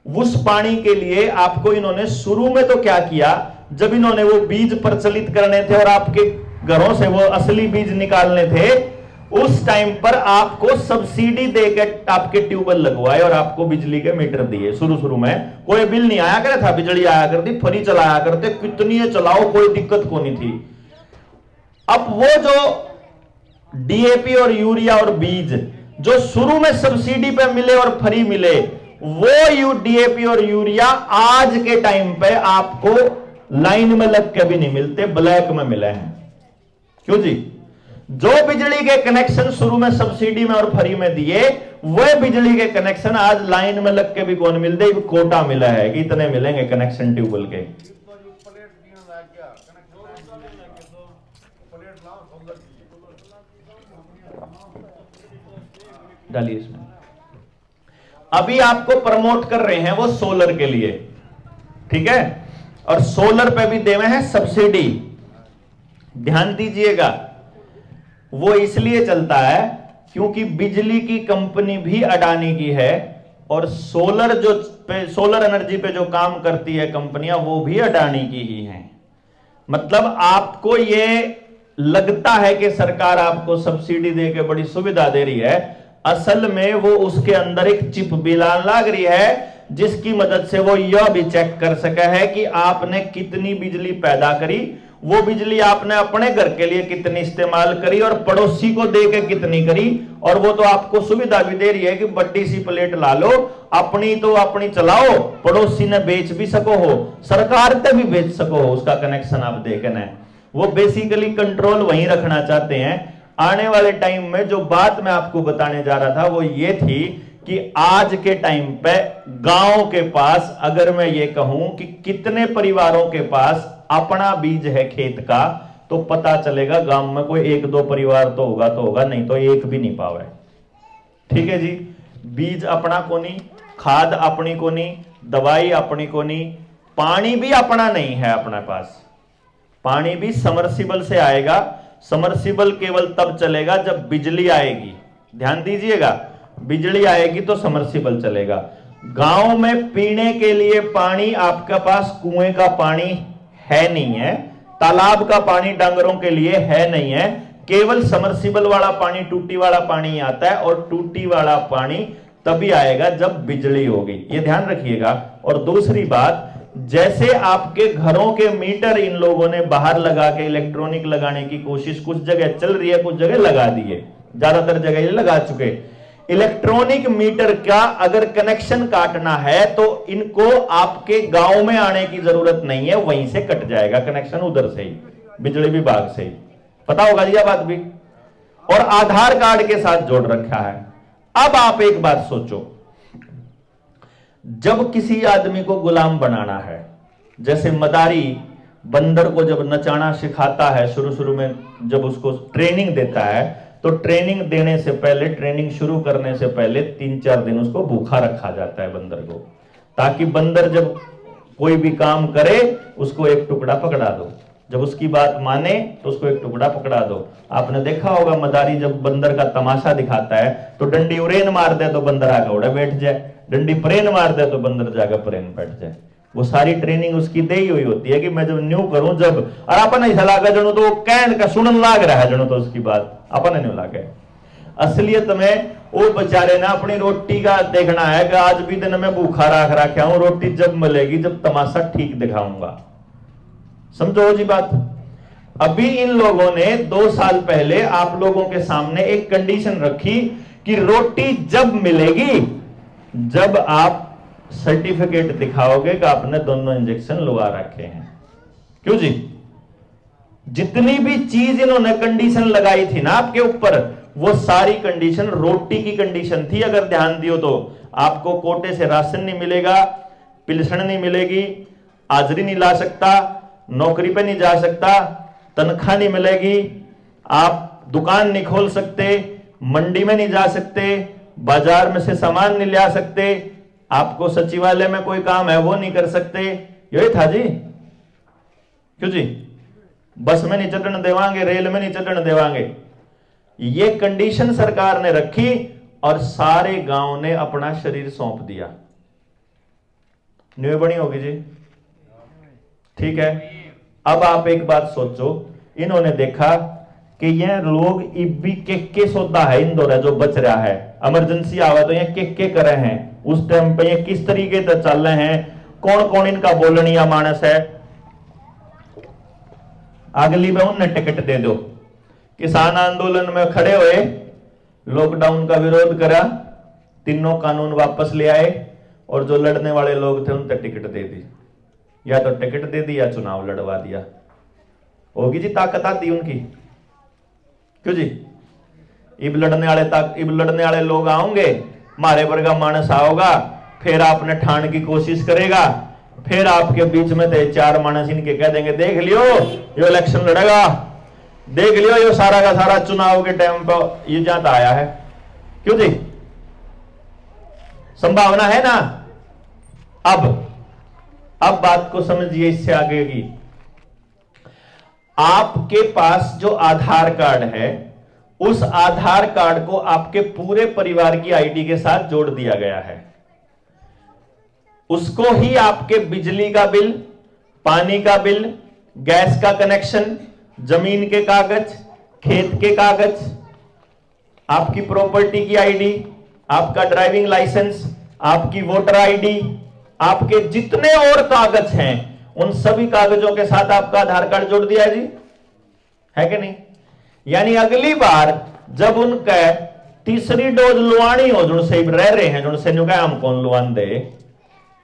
उस पानी के लिए आपको इन्होंने शुरू में तो क्या किया, जब इन्होंने वो बीज प्रचलित करने थे और आपके घरों से वो असली बीज निकालने थे, उस टाइम पर आपको सब्सिडी देकर आपके ट्यूबवेल लगवाए और आपको बिजली के मीटर दिए। शुरू में कोई बिल नहीं आया करे था, बिजली आया करती, फ्री चलाया करते, कितनी चलाओ कोई दिक्कत को नहीं थी। अब वो जो डीएपी और यूरिया और बीज जो शुरू में सब्सिडी पे मिले और फ्री मिले, वो डीएपी और यूरिया आज के टाइम पे आपको लाइन में लग के भी नहीं मिलते, ब्लैक में मिले हैं। क्यों जी? जो बिजली के कनेक्शन शुरू में सब्सिडी में और फ्री में दिए, वह बिजली के कनेक्शन आज लाइन में लग के भी कौन मिलते, कोटा मिला है कि इतने मिलेंगे कनेक्शन ट्यूबवेल के। डालिए इसमें। अभी आपको प्रमोट कर रहे हैं वो सोलर के लिए, ठीक है, और सोलर पे भी देवे हैं सब्सिडी। ध्यान दीजिएगा, वो इसलिए चलता है क्योंकि बिजली की कंपनी भी अडानी की है और सोलर एनर्जी पे जो काम करती है कंपनियां वो भी अडानी की ही हैं। मतलब आपको ये लगता है कि सरकार आपको सब्सिडी देके बड़ी सुविधा दे रही है, असल में वो उसके अंदर एक चिप भी लाग रही है जिसकी मदद से वो यह भी चेक कर सका है कि आपने कितनी बिजली पैदा करी, वो बिजली आपने अपने घर के लिए कितनी इस्तेमाल करी और पड़ोसी को दे के कितनी करी। और वो तो आपको सुविधा भी दे रही है कि बड़ी सी प्लेट ला लो, अपनी तो अपनी चलाओ, पड़ोसी ने बेच भी सको हो, सरकार पे भी बेच सको हो, उसका कनेक्शन आप देखना। वो बेसिकली कंट्रोल वहीं रखना चाहते हैं। आने वाले टाइम में जो बात मैं आपको बताने जा रहा था वो ये थी कि आज के टाइम पे गांव के पास अगर मैं ये कहूं कि कितने परिवारों के पास अपना बीज है खेत का, तो पता चलेगा गांव में कोई 1-2 परिवार तो होगा, नहीं तो एक भी नहीं पावे। ठीक है जी, बीज अपना कोनी, खाद अपनी कोनी, दवाई अपनी कोनी, पानी भी अपना नहीं है अपने पास। पानी भी समर्सिबल से आएगा। समर्सिबल केवल तब चलेगा जब बिजली आएगी। ध्यान दीजिएगा, बिजली आएगी तो समर्सिबल चलेगा। गांव में पीने के लिए पानी आपके पास कुएं का पानी है नहीं है, तालाब का पानी डांगरों के लिए है नहीं है, केवल समर्सिबल वाला पानी, टूटी वाला पानी आता है। और टूटी वाला पानी तभी आएगा जब बिजली होगी, ये ध्यान रखिएगा। और दूसरी बात, जैसे आपके घरों के मीटर इन लोगों ने बाहर लगा के इलेक्ट्रॉनिक लगाने की कोशिश कुछ जगह चल रही है, कुछ जगह लगा दिए, ज्यादातर जगह ये लगा चुके। इलेक्ट्रॉनिक मीटर का अगर कनेक्शन काटना है तो इनको आपके गांव में आने की जरूरत नहीं है, वहीं से कट जाएगा कनेक्शन, उधर से ही, बिजली विभाग से ही। पता होगा जी बात भी। और आधार कार्ड के साथ जोड़ रखा है। अब आप एक बात सोचो, जब किसी आदमी को गुलाम बनाना है, जैसे मदारी बंदर को जब नचाना सिखाता है, शुरू में जब उसको ट्रेनिंग देता है, तो ट्रेनिंग देने से पहले, ट्रेनिंग शुरू करने से पहले 3-4 दिन उसको भूखा रखा जाता है बंदर को, ताकि बंदर जब कोई भी काम करे उसको एक टुकड़ा पकड़ा दो, जब उसकी बात माने तो उसको एक टुकड़ा पकड़ा दो। आपने देखा होगा मदारी जब बंदर का तमाशा दिखाता है तो डंडी उरेन मार दे तो बंदर आगे उड़े बैठ जाए, डंडी परेन मार दे तो बंदर जाकर परेन बैठ जाए। वो सारी ट्रेनिंग उसकी दे ही हुई होती है कि मैं जब न्यू करूं, जब और अपन ऐसा लागा जनो तो कैन का सुनन लाग रहा है जनो, तो उसकी बात अपन नहीं लागे। असलियत में वो बेचारे ना अपनी रोटी का देखना है कि आज भी दिन में भूखा रख रखा हूं, रोटी जब मिलेगी जब तमाशा ठीक दिखाऊंगा। समझो जी बात। अभी इन लोगों ने 2 साल पहले आप लोगों के सामने एक कंडीशन रखी कि रोटी जब मिलेगी जब आप सर्टिफिकेट दिखाओगे कि आपने दोनों इंजेक्शन लगा रखे हैं। क्यों जी? जितनी भी चीज इन्होंने कंडीशन लगाई थी ना आपके ऊपर, वो सारी कंडीशन रोटी की कंडीशन थी। अगर ध्यान दियो तो आपको कोटे से राशन नहीं मिलेगा, पिलसण नहीं मिलेगी, हाजिरी नहीं ला सकता, नौकरी पे नहीं जा सकता, तनख्वाह नहीं मिलेगी, आप दुकान नहीं खोल सकते, मंडी में नहीं जा सकते, बाजार में से सामान नहीं ला सकते, आपको सचिवालय में कोई काम है वो नहीं कर सकते। यही था जी। क्यों जी? बस में नहीं चढ़ने देवांगे, रेल में नहीं चढ़ने देवांगे, ये कंडीशन सरकार ने रखी और सारे गांव ने अपना शरीर सौंप दिया। न्यू बनी होगी जी, ठीक है। अब आप एक बात सोचो, इन्होंने देखा कि यह लोग इब्बी के सौदा है इंदौर जो बच रहा है, इमरजेंसी आवा तो ये के कर रहे हैं, उस टाइम पे ये किस तरीके से चल रहे हैं, कौन कौन इनका बोलनिया मानस है। अगली में उन्हें टिकट दे दो। किसान आंदोलन में खड़े हुए, लॉकडाउन का विरोध करा, तीनों कानून वापस ले आए और जो लड़ने वाले लोग थे उनसे टिकट दे दी, या तो टिकट दे दी या चुनाव लड़वा दिया। होगी जी ताकत आती उनकी। क्यों जी? इब लड़ने वाले लोग आओगे, मारे वर्गा मानस आओगा, फिर आपने ठान की कोशिश करेगा, फिर आपके बीच में थे 4 मानस इनके कह देंगे देख लियो ये इलेक्शन लड़ेगा, देख लियो ये सारा का सारा चुनाव के टाइम पर ये जाता आया है। क्यों जी? संभावना है ना। अब बात को समझिए इससे आगे की। आपके पास जो आधार कार्ड है, उस आधार कार्ड को आपके पूरे परिवार की आईडी के साथ जोड़ दिया गया है। उसको ही आपके बिजली का बिल, पानी का बिल, गैस का कनेक्शन, जमीन के कागज, खेत के कागज, आपकी प्रॉपर्टी की आईडी, आपका ड्राइविंग लाइसेंस, आपकी वोटर आईडी, आपके जितने और कागज हैं, उन सभी कागजों के साथ आपका आधार कार्ड जोड़ दिया जी, है कि नहीं? यानी अगली बार जब उनका तीसरी डोज लुआनी हो, जो से रह रहे हैं, जो से हम कौन लुआन दे,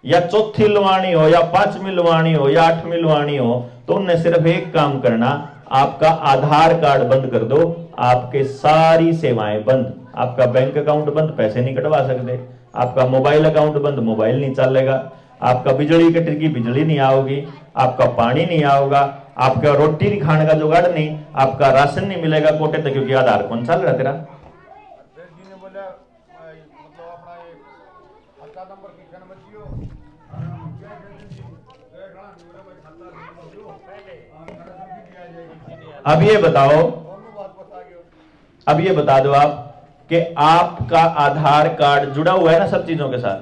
या चौथी लुआनी हो, या 5वीं लुआनी हो, या 8वीं लुआनी हो, तो उन्हें सिर्फ एक काम करना, आपका आधार कार्ड बंद कर दो, आपके सारी सेवाएं बंद, आपका बैंक अकाउंट बंद, पैसे नहीं कटवा सकते, आपका मोबाइल अकाउंट बंद, मोबाइल नहीं चलेगा, आपका बिजली कटेगी, बिजली नहीं आओगी, आपका पानी नहीं आओगा, आपका रोटी नहीं खाने का जुगाड़ नहीं, आपका राशन नहीं मिलेगा कोटे तक, क्योंकि आधार कौन चल रहा तेरा। अब ये बता दो आप कि आपका आधार कार्ड जुड़ा हुआ है ना सब चीजों के साथ,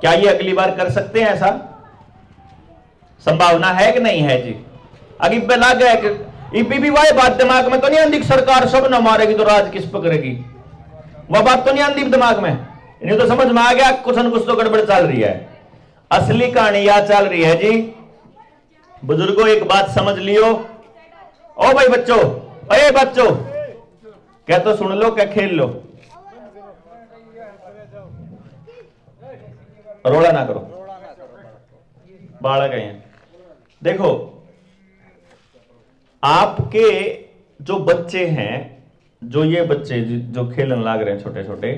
क्या ये अगली बार कर सकते हैं? ऐसा संभावना है कि नहीं है जी? अभी बना गया कि भी वह बात दिमाग में तो नहीं आंदी सरकार सब न मारेगी तो राज किस पकड़ेगी, वह बात तो नहीं आंदी दिमाग में। इन्हें तो समझ में आ गया कुछ न कुछ तो गड़बड़ चल रही है। असली कहानी यह चल रही है जी। बुजुर्गों एक बात समझ लियो, ओ भाई बच्चों, अरे बच्चों, क्या तो सुन लो क्या खेल लो, रोड़ा ना करो, बालक है। देखो आपके जो बच्चे हैं, जो ये बच्चे जो खेलन लाग रहे हैं छोटे छोटे,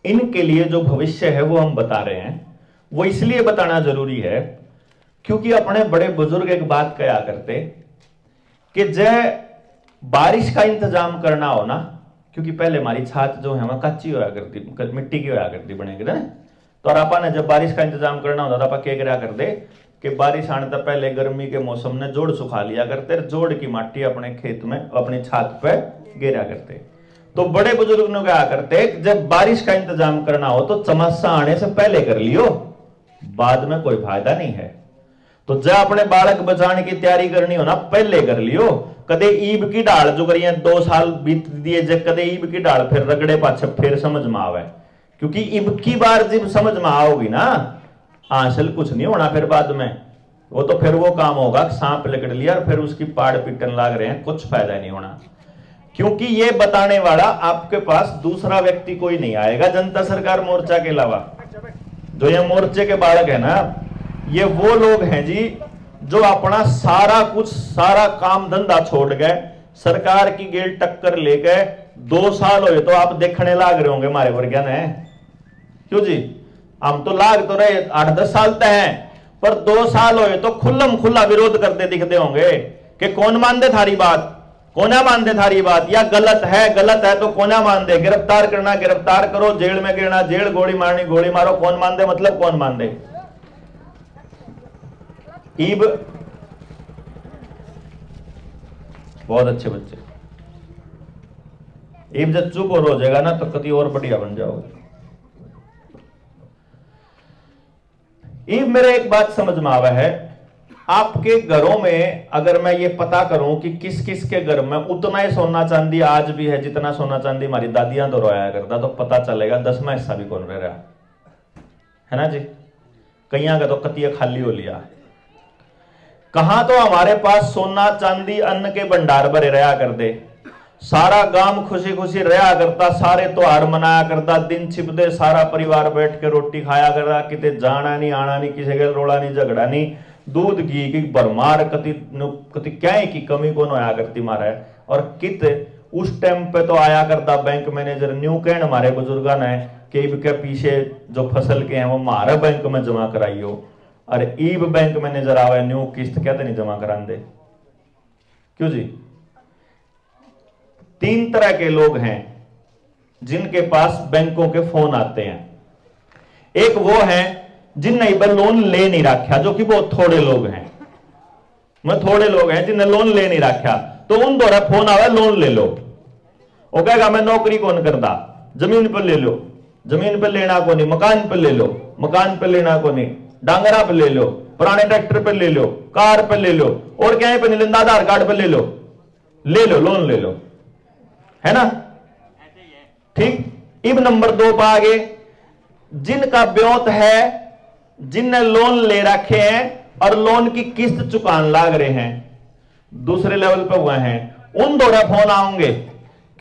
इनके लिए जो भविष्य है वो हम बता रहे हैं। वो इसलिए बताना जरूरी है क्योंकि अपने बड़े बुजुर्ग एक बात कहा करते कि जय बारिश का इंतजाम करना हो ना, क्योंकि पहले हमारी छात जो है वह कच्ची होया करती, मिट्टी की होया करती बनेगी ना, तो और आपा ने जब बारिश का इंतजाम करना होता था, आपा क्या करा करते कि बारिश आने तक पहले गर्मी के मौसम में जोड़ सुखा लिया करते, जोड़ की माटी अपने खेत में अपनी छात पे गिरा करते। तो बड़े बुजुर्ग ने क्या करते, जब बारिश का इंतजाम करना हो तो चमासा आने से पहले कर लियो, बाद में कोई फायदा नहीं है। तो जब अपने बालक बचाने की तैयारी करनी हो ना, पहले कर लियो। कदे ईब की डाल जो करिए 2 साल बीत दिए, जब कदे ईब की डाल फिर रगड़े पाछे फिर समझ में आवे, क्योंकि ईब की बार जब समझ में आओगी ना, हासिल कुछ नहीं होना फिर बाद में। वो तो फिर वो काम होगा सांप लकड़ लिया और फिर उसकी पाड़ पीटन लाग रहे हैं, कुछ फायदा नहीं होना। क्योंकि ये बताने वाला आपके पास दूसरा व्यक्ति कोई नहीं आएगा जनता सरकार मोर्चा के अलावा। जो ये मोर्चे के बालक है ना, ये वो लोग हैं जी जो अपना सारा कुछ, सारा काम धंधा छोड़ गए, सरकार की गेल टक्कर लेके 2 साल हुए तो आप देखने लाग रहे होंगे हमारे वर्ग ने। क्यों जी? हम तो लाग तो रहे 8-10 साल तक हैं, पर 2 साल हुए तो खुल्लम खुल्ला विरोध करते दिखते होंगे कि कौन मान दे थारी बात, कोना मान दे थारी बात, या गलत है तो कोना मान दे, गिरफ्तार करना गिरफ्तार करो, जेल में गिरना जेल, गोली मारनी गोली मारो, कौन मान दे मतलब कौन मान दे। ईब बहुत अच्छे बच्चे, ईब जब चुप और हो जाएगा ना तो कभी और बढ़िया बन जाओगे। ईब मेरे एक बात समझ में आवा है, आपके घरों में अगर मैं ये पता करूं कि किस किस के घर में उतना ही सोना चांदी आज भी है जितना सोना चांदी हमारी दादियां दोहराया करता, तो पता चलेगा 10वां हिस्सा भी कौन रह रहा है ना जी। कईया का तो कतिया खाली हो लिया। कहां तो हमारे पास सोना चांदी अन्न के भंडार भरे रहा कर दे, सारा गांव खुशी खुशी रहा करता, सारे त्योहार मनाया करता, दिन छिपदे सारा परिवार बैठ के रोटी खाया करता, किते जाना नहीं आना नहीं, किसी के रोड़ा नहीं झगड़ा नहीं, दूध घी की भरमार, कति क्या की कमी कौन होया करती मारा है। और कित उस टाइम पे तो आया करता बैंक मैनेजर, न्यू कहन हमारे बुजुर्गों ने कि ईब के पीछे जो फसल के हैं वो हमारे बैंक में जमा कराइयो, अरे ईब बैंक मैनेजर आवे न्यू किस्त कहते नहीं जमा करा दे। क्यों जी? 3 तरह के लोग हैं जिनके पास बैंकों के फोन आते हैं। एक वो है जिनने लोन ले नहीं रखा, जो कि बहुत थोड़े लोग हैं, थोड़े लोग हैं जिन्हें लोन ले नहीं रखा, तो उन द्वारा फोन आवे लोन ले लो। वो कहेगा मैं नौकरी कौन करता, जमीन पर ले लो, जमीन पर लेना को नहीं, मकान पर ले लो, मकान पर लेना को नहीं, डांगरा पर ले लो, पुराने ट्रैक्टर पर ले लो, कार पर ले लो, और क्या पे नहीं लेना, आधार कार्ड पर ले लो लोन ले लो, है ना। ठीक। इब नंबर 2 पर आगे जिनका ब्योत है, जिनने लोन ले रखे हैं और लोन की किस्त चुकान लाग रहे हैं, दूसरे लेवल पे हुए हैं, उन दौरा फोन आएंगे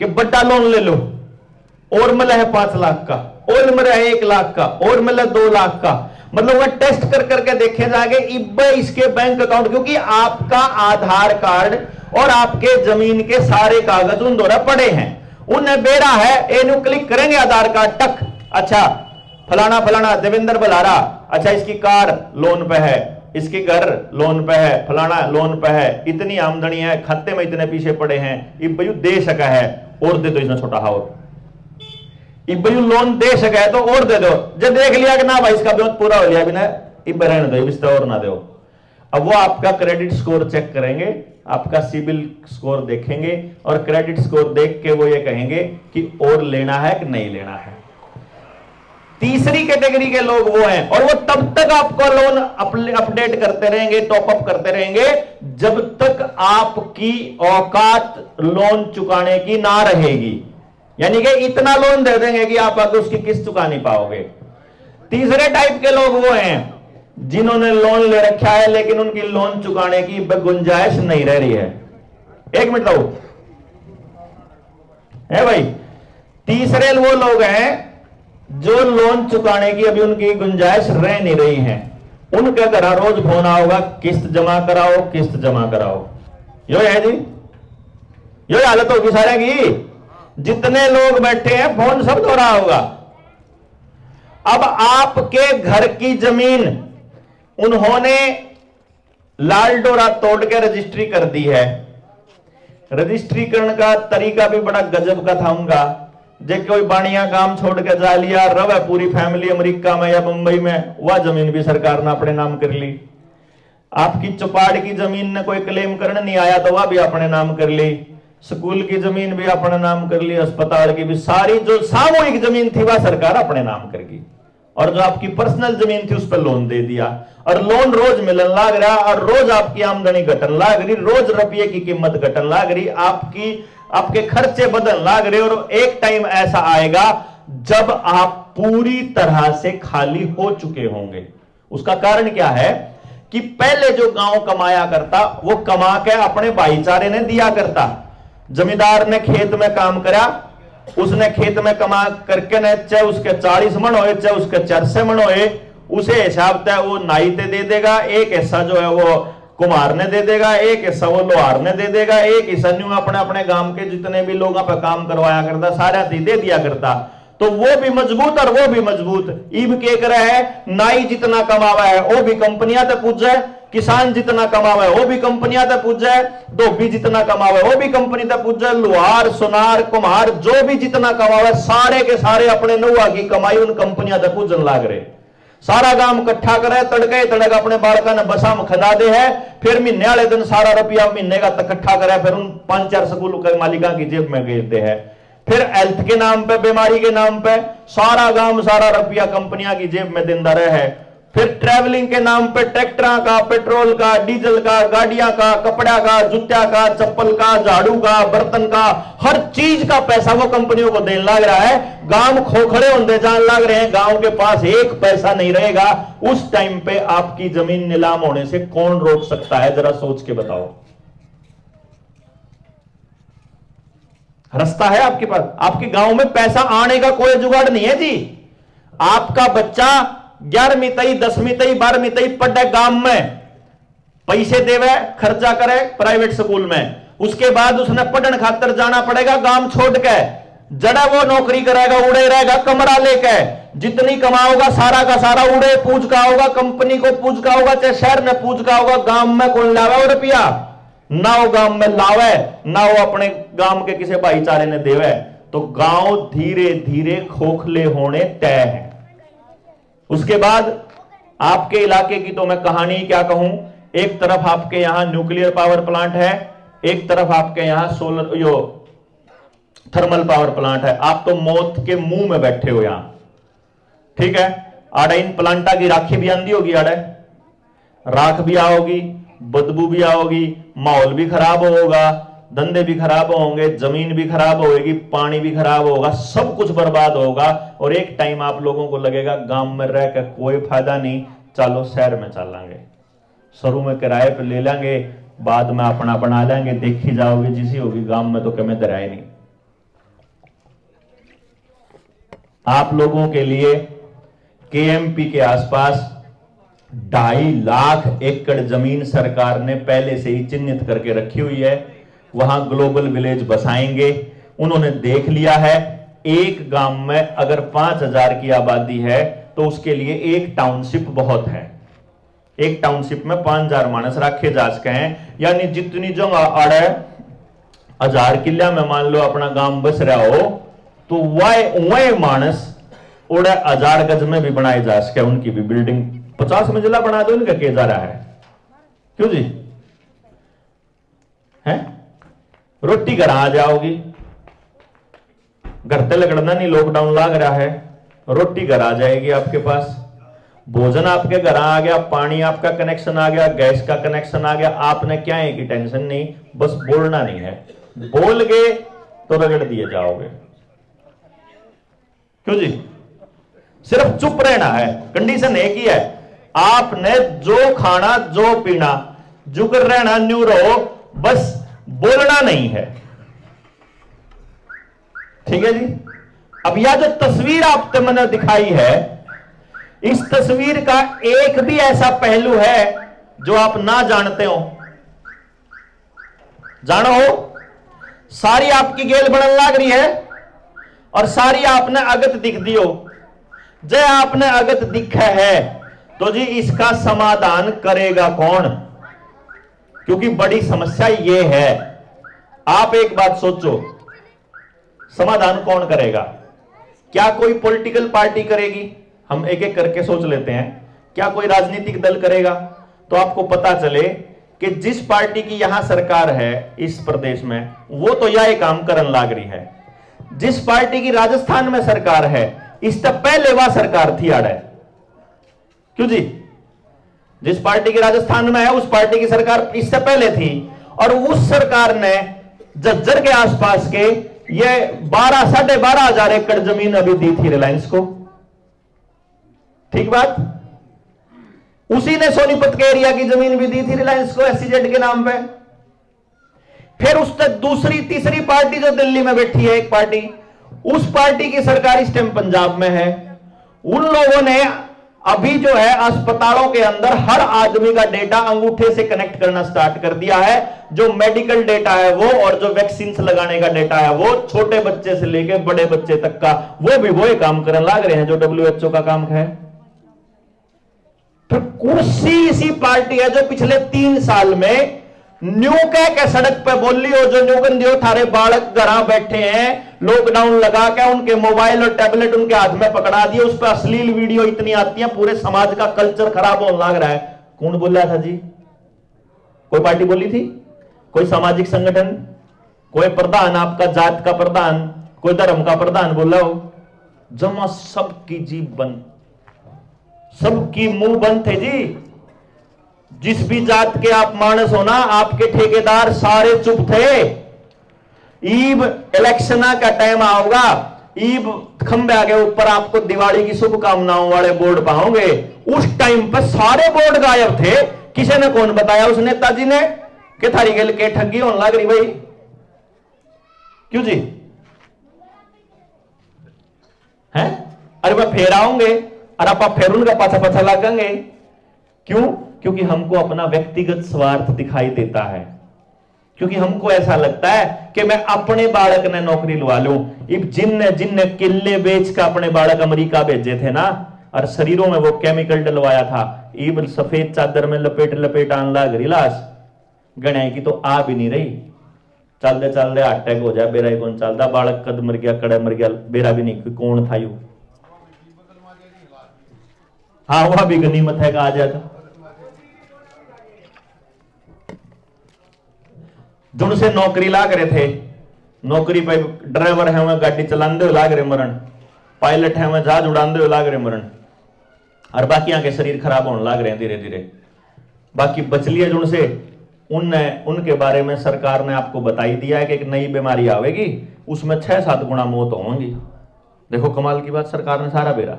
कि बड़ा लोन ले लो, और मिला है 5 लाख का, और मिला है 1 लाख का, और मिला 2 लाख का। मतलब वह टेस्ट कर करके देखे जाएंगे इब्बे इसके बैंक अकाउंट, क्योंकि आपका आधार कार्ड और आपके जमीन के सारे कागज उन द्वारा पड़े हैं, उन्हें बेड़ा है, इन्हें क्लिक करेंगे आधार कार्ड टक, अच्छा फलाना फलाना देवेंद्र बलारा, अच्छा इसकी कार लोन पे है, इसके घर लोन पे है, फलाना लोन पे है, इतनी आमदनी है, खाते में इतने पीछे पड़े हैं, इब्बयू दे सका है और दे दो, इसमें छोटा हाउस इब्बयू लोन दे सका है तो और दे दो। जब देख लिया कि ना भाई इसका ब्योत पूरा हो लिया बिना, इब रहने दो, इस और ना दो। अब वो आपका क्रेडिट स्कोर चेक करेंगे, आपका सिबिल स्कोर देखेंगे और क्रेडिट स्कोर देख के वो ये कहेंगे कि और लेना है कि नहीं लेना है। तीसरी कैटेगरी के लोग वो हैं, और वो तब तक आपका लोन अपडेट करते रहेंगे, टॉप अप करते रहेंगे जब तक आपकी औकात लोन चुकाने की ना रहेगी। यानी कि इतना लोन दे देंगे कि आप आगे उसकी किस्त चुका नहीं पाओगे। तीसरे टाइप के लोग वो हैं जिन्होंने लोन ले रखा है लेकिन उनकी लोन चुकाने की गुंजाइश नहीं रह रही है। एक मिनट लो है भाई। तीसरे वो लोग हैं जो लोन चुकाने की अभी उनकी गुंजाइश रह नहीं रही है। उनके घर रोज फोन होगा, किस्त जमा कराओ, किस्त जमा कराओ। यो है जी, यो हालत होगी सारे की। जितने लोग बैठे हैं फोन सब हो रहा होगा। अब आपके घर की जमीन उन्होंने लाल डोरा तोड़ के रजिस्ट्री कर दी है। रजिस्ट्रीकरण का तरीका भी बड़ा गजब का था उनका। जे कोई बाणिया काम छोड़ के जा लिया, रवे पूरी फैमिली अमेरिका में या मुंबई में, वह जमीन भी सरकार ने अपने नाम कर ली। आपकी चौपाड़ की जमीन ने कोई क्लेम करने नहीं आया तो वह भी अपने नाम कर ली। स्कूल की जमीन भी अपने नाम कर ली, अस्पताल की भी, सारी जो सामूहिक जमीन थी वह सरकार अपने नाम करेगी। और जो आपकी पर्सनल जमीन थी उस पर लोन दे दिया, और लोन रोज मिलन लाग रहा, और रोज आपकी आमदनी घटन लाग रही, रोज रुपये की कीमत घटन लाग रही, आपके खर्चे बदल लाग रहे। और एक टाइम ऐसा आएगा जब आप पूरी तरह से खाली हो चुके होंगे। उसका कारण क्या है कि पहले जो गांव कमाया करता वो कमा के अपने भाईचारे ने दिया करता। जमींदार ने खेत में काम करा, उसने खेत में कमा करके न चाहे उसके 40 मन होए चाहे उसके 400 मन होए, उसे हिसाब तय वो नाई ते दे देगा। एक हिस्सा जो है वो कुम्हार ने दे देगा, एक हिस्सा वो लोहार ने दे देगा, एक हिस्सा न्यू अपने अपने गांव के जितने भी लोगों पर काम करवाया करता सारा दे दिया करता। तो वो भी मजबूत और वो भी मजबूत। ईब के कर है, नाई जितना कमावा है वो भी कंपनियां तक पूछ जाए, किसान जितना कमावा है वो भी कंपनियां तक पूछ जाए, धोबी जितना कमावा है वो भी कंपनी तक पूछ जाए, लोहार सोनार कुम्हार जो भी जितना कमावा है सारे के सारे अपने नौआ की कमाई उन कंपनियां तक पूजन लाग रहे। सारा गांव इकट्ठा करे, तड़के तड़क अपने बालका ने बसा में खदा दे है, फिर महीने वाले दिन सारा रुपया महीने का इकट्ठा करे, फिर उन 5-4 स्कूल के मालिका की जेब में भेज दे है। फिर हेल्थ के नाम पे, बीमारी के नाम पे सारा गांव सारा रुपया कंपनियां की जेब में देंदा रहे है। फिर ट्रैवलिंग के नाम पे ट्रैक्टर का, पेट्रोल का, डीजल का, गाड़ियां का, कपड़ा का, जूत्या का, चप्पल का, झाड़ू का, बर्तन का, हर चीज का पैसा वो कंपनियों को देने लग रहा है। गांव खोखले होते जान लग रहे हैं, गांव के पास एक पैसा नहीं रहेगा। उस टाइम पे आपकी जमीन नीलाम होने से कौन रोक सकता है, जरा सोच के बताओ। रास्ता है आपके पास? आपके गांव में पैसा आने का कोई जुगाड़ नहीं है जी। आपका बच्चा 11वीं तई 10वीं तई 12वीं तई पढ़े गांव में, पैसे देवे खर्चा करे प्राइवेट स्कूल में, उसके बाद उसने पढ़ने खातर जाना पड़ेगा गांव छोड़ के। जड़ा वो नौकरी करेगा, उड़े रहेगा कमरा लेके, जितनी कमाओगा सारा का सारा उड़े पूज का होगा, कंपनी को पूज का होगा, चाहे शहर में पूज का होगा। गांव में कौन लावे वो रुपया? ना वो गांव में लावे, ना वो अपने गांव के किसी भाईचारे ने देवे। तो गांव धीरे धीरे खोखले होने तय है। उसके बाद आपके इलाके की तो मैं कहानी क्या कहूं। एक तरफ आपके यहां न्यूक्लियर पावर प्लांट है, एक तरफ आपके यहां सोलर यो थर्मल पावर प्लांट है। आप तो मौत के मुंह में बैठे हो यहां, ठीक है। आड़े इन प्लांटा की राखी भी आंधी होगी, आड़े राख भी आओगी, बदबू भी आओगी, माहौल भी खराब होगा, धंधे भी खराब होंगे, जमीन भी खराब होगी, पानी भी खराब होगा, सब कुछ बर्बाद होगा। और एक टाइम आप लोगों को लगेगा गांव में रह कर कोई फायदा नहीं, चलो शहर में चलेंगे, शुरू में किराए पे ले लेंगे, बाद में अपना बना लेंगे, देखी जाओगे जिसी होगी, गांव में तो कमे दराए नहीं। आप लोगों के लिए केएमपी के आसपास 2.5 लाख एकड़ जमीन सरकार ने पहले से ही चिन्हित करके रखी हुई है। वहां ग्लोबल विलेज बसाएंगे। उन्होंने देख लिया है एक गांव में अगर 5000 की आबादी है तो उसके लिए एक टाउनशिप बहुत है। एक टाउनशिप में 5000 मानस रखे जा सके हैं, यानी जितनी जगह अड़े 1000 किला में मान लो अपना गांव बस रहा हो तो वह मानस उड़े 1000 गज में भी बनाए जा सके, उनकी भी बिल्डिंग 50 मंजिला बना दो, इनका के जा रहा है क्यों जी? हैं? रोटी घर आ जाओगी, घर ते लगना नहीं, लॉकडाउन लग रहा है, रोटी घर आ जाएगी आपके पास, भोजन आपके घर आ गया, पानी आपका कनेक्शन आ गया, गैस का कनेक्शन आ गया, आपने क्या है कि टेंशन नहीं, बस बोलना नहीं है, बोल गए तो रगड़ दिए जाओगे। क्यों जी? सिर्फ चुप रहना है, कंडीशन एक ही है, आपने जो खाना जो पीना, जुगर रहना, न्यू रहो, बस बोलना नहीं है। ठीक है जी? अब यह जो तस्वीर आपने मैंने दिखाई है, इस तस्वीर का एक भी ऐसा पहलू है जो आप ना जानते हो? जानो हो, सारी आपकी गेल बनन लाग रही है और सारी आपने अगत दिख दियो। जे आपने अगत दिखा है तो जी इसका समाधान करेगा कौन? क्योंकि बड़ी समस्या यह है, आप एक बात सोचो, समाधान कौन करेगा? क्या कोई पॉलिटिकल पार्टी करेगी? हम एक एक करके सोच लेते हैं। क्या कोई राजनीतिक दल करेगा? तो आपको पता चले कि जिस पार्टी की यहां सरकार है इस प्रदेश में, वो तो यह काम करन लाग रही है। जिस पार्टी की राजस्थान में सरकार है, इससे पहले वह सरकार थी आड़े। क्यों जी? जिस पार्टी की राजस्थान में है उस पार्टी की सरकार इससे पहले थी, और उस सरकार ने झज्जर के आसपास के ये 12,500 एकड़ जमीन अभी दी थी रिलायंस को। ठीक बात? उसी ने सोनीपत के एरिया की जमीन भी दी थी रिलायंस को एसईजेड के नाम पे। फिर उस तक दूसरी तीसरी पार्टी जो दिल्ली में बैठी है एक पार्टी, उस पार्टी की सरकार इस टाइम पंजाब में है। उन लोगों ने अभी जो है अस्पतालों के अंदर हर आदमी का डेटा अंगूठे से कनेक्ट करना स्टार्ट कर दिया है। जो मेडिकल डेटा है वो, और जो वैक्सीन लगाने का डेटा है वो, छोटे बच्चे से लेकर बड़े बच्चे तक का, वो भी वो काम करने लग रहे हैं जो WHO का काम है। फिर कुर्सी इसी पार्टी है जो पिछले 3 साल में न्यू कह के सड़क पे बोली हो, जो न्यूगन दियो थारे बालक घर बैठे हैं, लॉकडाउन लगा के उनके मोबाइल और टैबलेट उनके हाथ में पकड़ा दिए, उस पर अश्लील वीडियो इतनी आती है, पूरे समाज का कल्चर खराब होने लग रहा है। कौन बोल रहा था जी? कोई पार्टी बोली थी? कोई सामाजिक संगठन? कोई प्रधान, आपका जात का प्रधान, कोई धर्म का प्रधान बोला हो? जमा सबकी जीभ बंद, सबकी मुंह बंद थे जी। जिस भी जात के आप मानस हो ना, आपके ठेकेदार सारे चुप थे। ईब इलेक्शन का टाइम आओगा, ईब खंबे आगे ऊपर आपको दिवाली की शुभकामनाओं वाले बोर्ड पाओगे, उस टाइम पर सारे बोर्ड गायब थे। किसी ने कौन बताया? उस नेताजी ने कि थारी गेल के ठगी होने लग रही भाई। क्यों जी? हैं? अरे वह फेर आऊंगे और आप फिर उनका पाछा पाछा लगेंगे। क्यों? क्योंकि हमको अपना व्यक्तिगत स्वार्थ दिखाई देता है, क्योंकि हमको ऐसा लगता है कि मैं अपने बालक ने नौकरी लवा लूं। इब जिनने किले बेच कर अपने बालक अमेरिका भेजे थे ना, और शरीरों में वो केमिकल डलवाया था, इब सफेद चादर में लपेट लपेट आन लग रही लाश, गणाई की तो आ भी नहीं रही। चलते चलते अटैक हो जाए, बेरा ही कौन चलता, बालक कद मर गया, कड़े मर गया, बेरा भी नहीं कौन था यू। हाँ, वह भी गनीमत है कहा जाता। जिनसे नौकरी लाग रहे थे, नौकरी पे ड्राइवर है वह गाड़ी चलाते हुए लाग रहे मरण, पायलट है वह जहाज उड़ाते हुए लाग रहे मरण, और बाकी के शरीर खराब होने लाग रहे हैं धीरे धीरे। बाकी बचलिए जिनसे, उनके बारे में सरकार ने आपको बताई दिया है कि एक नई बीमारी आवेगी, उसमें 6-7 गुना मौत होंगी। देखो कमाल की बात, सरकार ने सारा बेरा,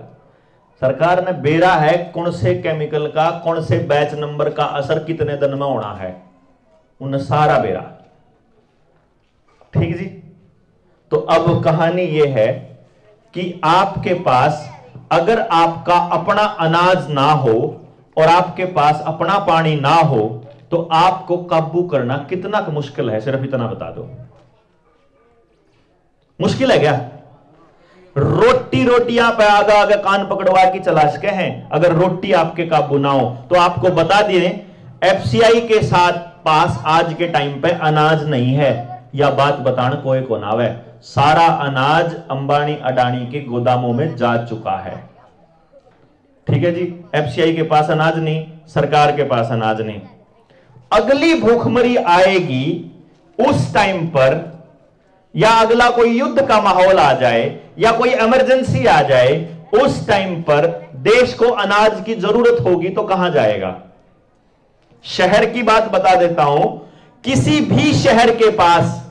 सरकार ने बेरा है कौन से केमिकल का, कौन से बैच नंबर का असर कितने दिन में होना है, उन्हें सारा बेरा। ठीक जी? तो अब कहानी यह है कि आपके पास अगर आपका अपना अनाज ना हो और आपके पास अपना पानी ना हो तो आपको काबू करना कितना मुश्किल है, सिर्फ इतना बता दो। मुश्किल है क्या? रोटियां पे आगा आगे कान पकड़वा की चलाश के हैं, अगर रोटी आपके काबू ना हो तो आपको बता दिए एफसीआई के साथ पास आज के टाइम पे अनाज नहीं है, या बात बताना कोई को ना है। सारा अनाज अंबानी अडानी के गोदामों में जा चुका है। ठीक है जी, एफसीआई के पास अनाज नहीं, सरकार के पास अनाज नहीं। अगली भूखमरी आएगी उस टाइम पर, या अगला कोई युद्ध का माहौल आ जाए या कोई इमरजेंसी आ जाए, उस टाइम पर देश को अनाज की जरूरत होगी तो कहां जाएगा? शहर की बात बता देता हूं, किसी भी शहर के पास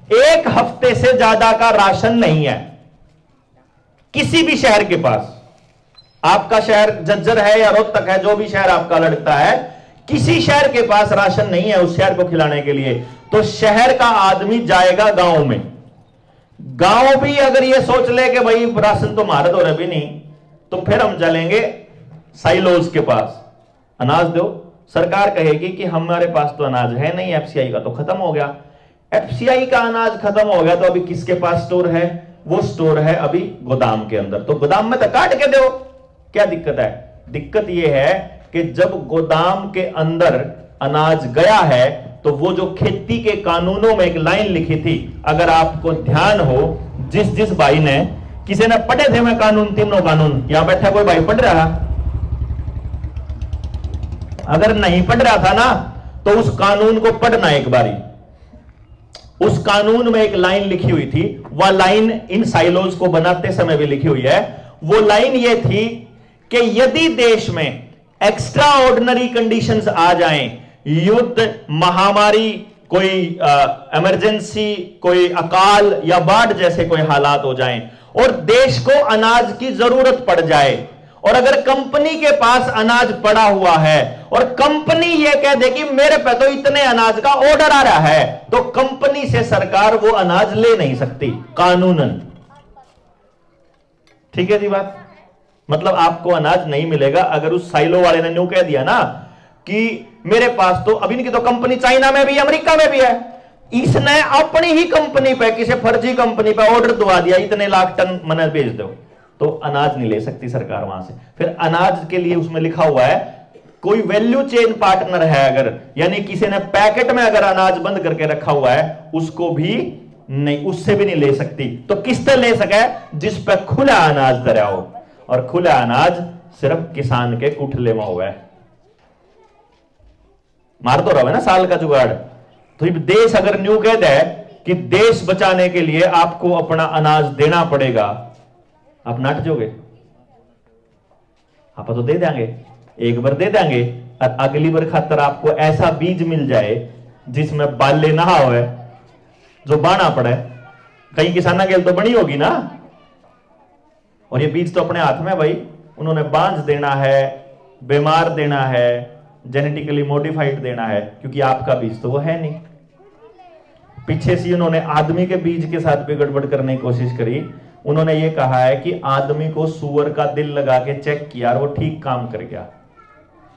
एक हफ्ते से ज्यादा का राशन नहीं है, किसी भी शहर के पास। आपका शहर झज्जर है या रोहतक है, जो भी शहर आपका लगता है, किसी शहर के पास राशन नहीं है उस शहर को खिलाने के लिए। तो शहर का आदमी जाएगा गांव में। गांव भी अगर ये सोच ले कि भाई राशन तो हमारा तो भी नहीं, तो फिर हम चलेंगे साइलोज के पास, अनाज दो। सरकार कहेगी कि हमारे पास तो अनाज है नहीं, एफसीआई का तो खत्म हो गया। एफसीआई का अनाज खत्म हो गया तो अभी किसके पास स्टोर है? वो स्टोर है अभी गोदाम के अंदर। तो गोदाम में तो काट के दो, क्या दिक्कत है? दिक्कत यह है कि जब गोदाम के अंदर अनाज गया है तो वो जो खेती के कानूनों में एक लाइन लिखी थी, अगर आपको ध्यान हो, जिस भाई ने, किसी ने पढ़े थे मैं कानून, तीनों कानून, यहां बैठा कोई भाई पढ़ रहा? अगर नहीं पढ़ रहा था ना तो उस कानून को पढ़ना एक बारी। उस कानून में एक लाइन लिखी हुई थी, वह लाइन इन साइलोज को बनाते समय भी लिखी हुई है। वो लाइन ये थी कि यदि देश में एक्स्ट्रा ऑर्डिनरी कंडीशंस आ जाएं, युद्ध, महामारी, कोई इमरजेंसी, कोई अकाल या बाढ़ जैसे कोई हालात हो जाएं और देश को अनाज की जरूरत पड़ जाए, और अगर कंपनी के पास अनाज पड़ा हुआ है और कंपनी यह कह दे कि मेरे पे तो इतने अनाज का ऑर्डर आ रहा है, तो कंपनी से सरकार वो अनाज ले नहीं सकती कानूनन। ठीक है जी बात? मतलब आपको अनाज नहीं मिलेगा अगर उस साइलो वाले ने न्यू कह दिया ना कि मेरे पास तो, अभी इनकी तो कंपनी चाइना में भी है, अमेरिका में भी है, इसने अपनी ही कंपनी पे, किसी फर्जी कंपनी पे ऑर्डर दवा दिया, इतने लाख टन मैंने भेज दो, तो अनाज नहीं ले सकती सरकार वहां से। फिर अनाज के लिए उसमें लिखा हुआ है कोई वैल्यू चेन पार्टनर है अगर, यानी किसी ने पैकेट में अगर अनाज बंद करके रखा हुआ है, उसको भी नहीं, उससे भी नहीं ले सकती। तो किससे ले सके? जिस पे खुला अनाज धरा हो, और खुला अनाज सिर्फ किसान के कुठले में हुआ है। मार तो रहा है ना साल का जुगाड़। तो देश अगर न्यू कह दे कि देश बचाने के लिए आपको अपना अनाज देना पड़ेगा, आप नाट जोगे? आप तो दे देंगे, एक बार दे देंगे, और अगली बार खातर आपको ऐसा बीज मिल जाए जिसमें बाले ना हो, जो बाना पड़े। कई किसाना के तो बनी होगी ना, और ये बीज तो अपने हाथ में भाई, उन्होंने बांझ देना है, बीमार देना है, जेनेटिकली मॉडिफाइड देना है, क्योंकि आपका बीज तो वो है नहीं। पीछे से उन्होंने आदमी के बीज के साथ भी गड़बड़ करने की कोशिश करी। उन्होंने ये कहा है कि आदमी को सुअर का दिल लगा के चेक किया और वो ठीक काम कर गया।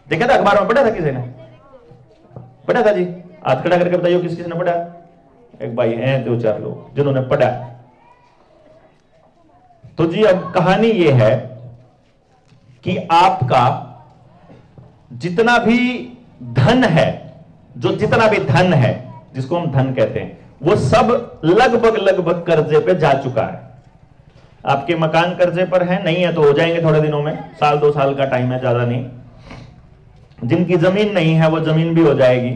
देखा था अखबार में, पढ़ा था? किसी ने पढ़ा था जी? हाथ खड़ा करके बताइए किस ने पढ़ा? एक भाई हैं, दो चार लोग जिन्होंने पढ़ा। तो जी अब कहानी ये है कि आपका जितना भी धन है, जो जितना भी धन है, जिसको हम धन कहते हैं, वो सब लगभग कर्जे पे जा चुका है। आपके मकान कर्जे पर है, नहीं है तो हो जाएंगे थोड़े दिनों में, साल 2 साल का टाइम है, ज्यादा नहीं। जिनकी जमीन नहीं है वो जमीन भी हो जाएगी,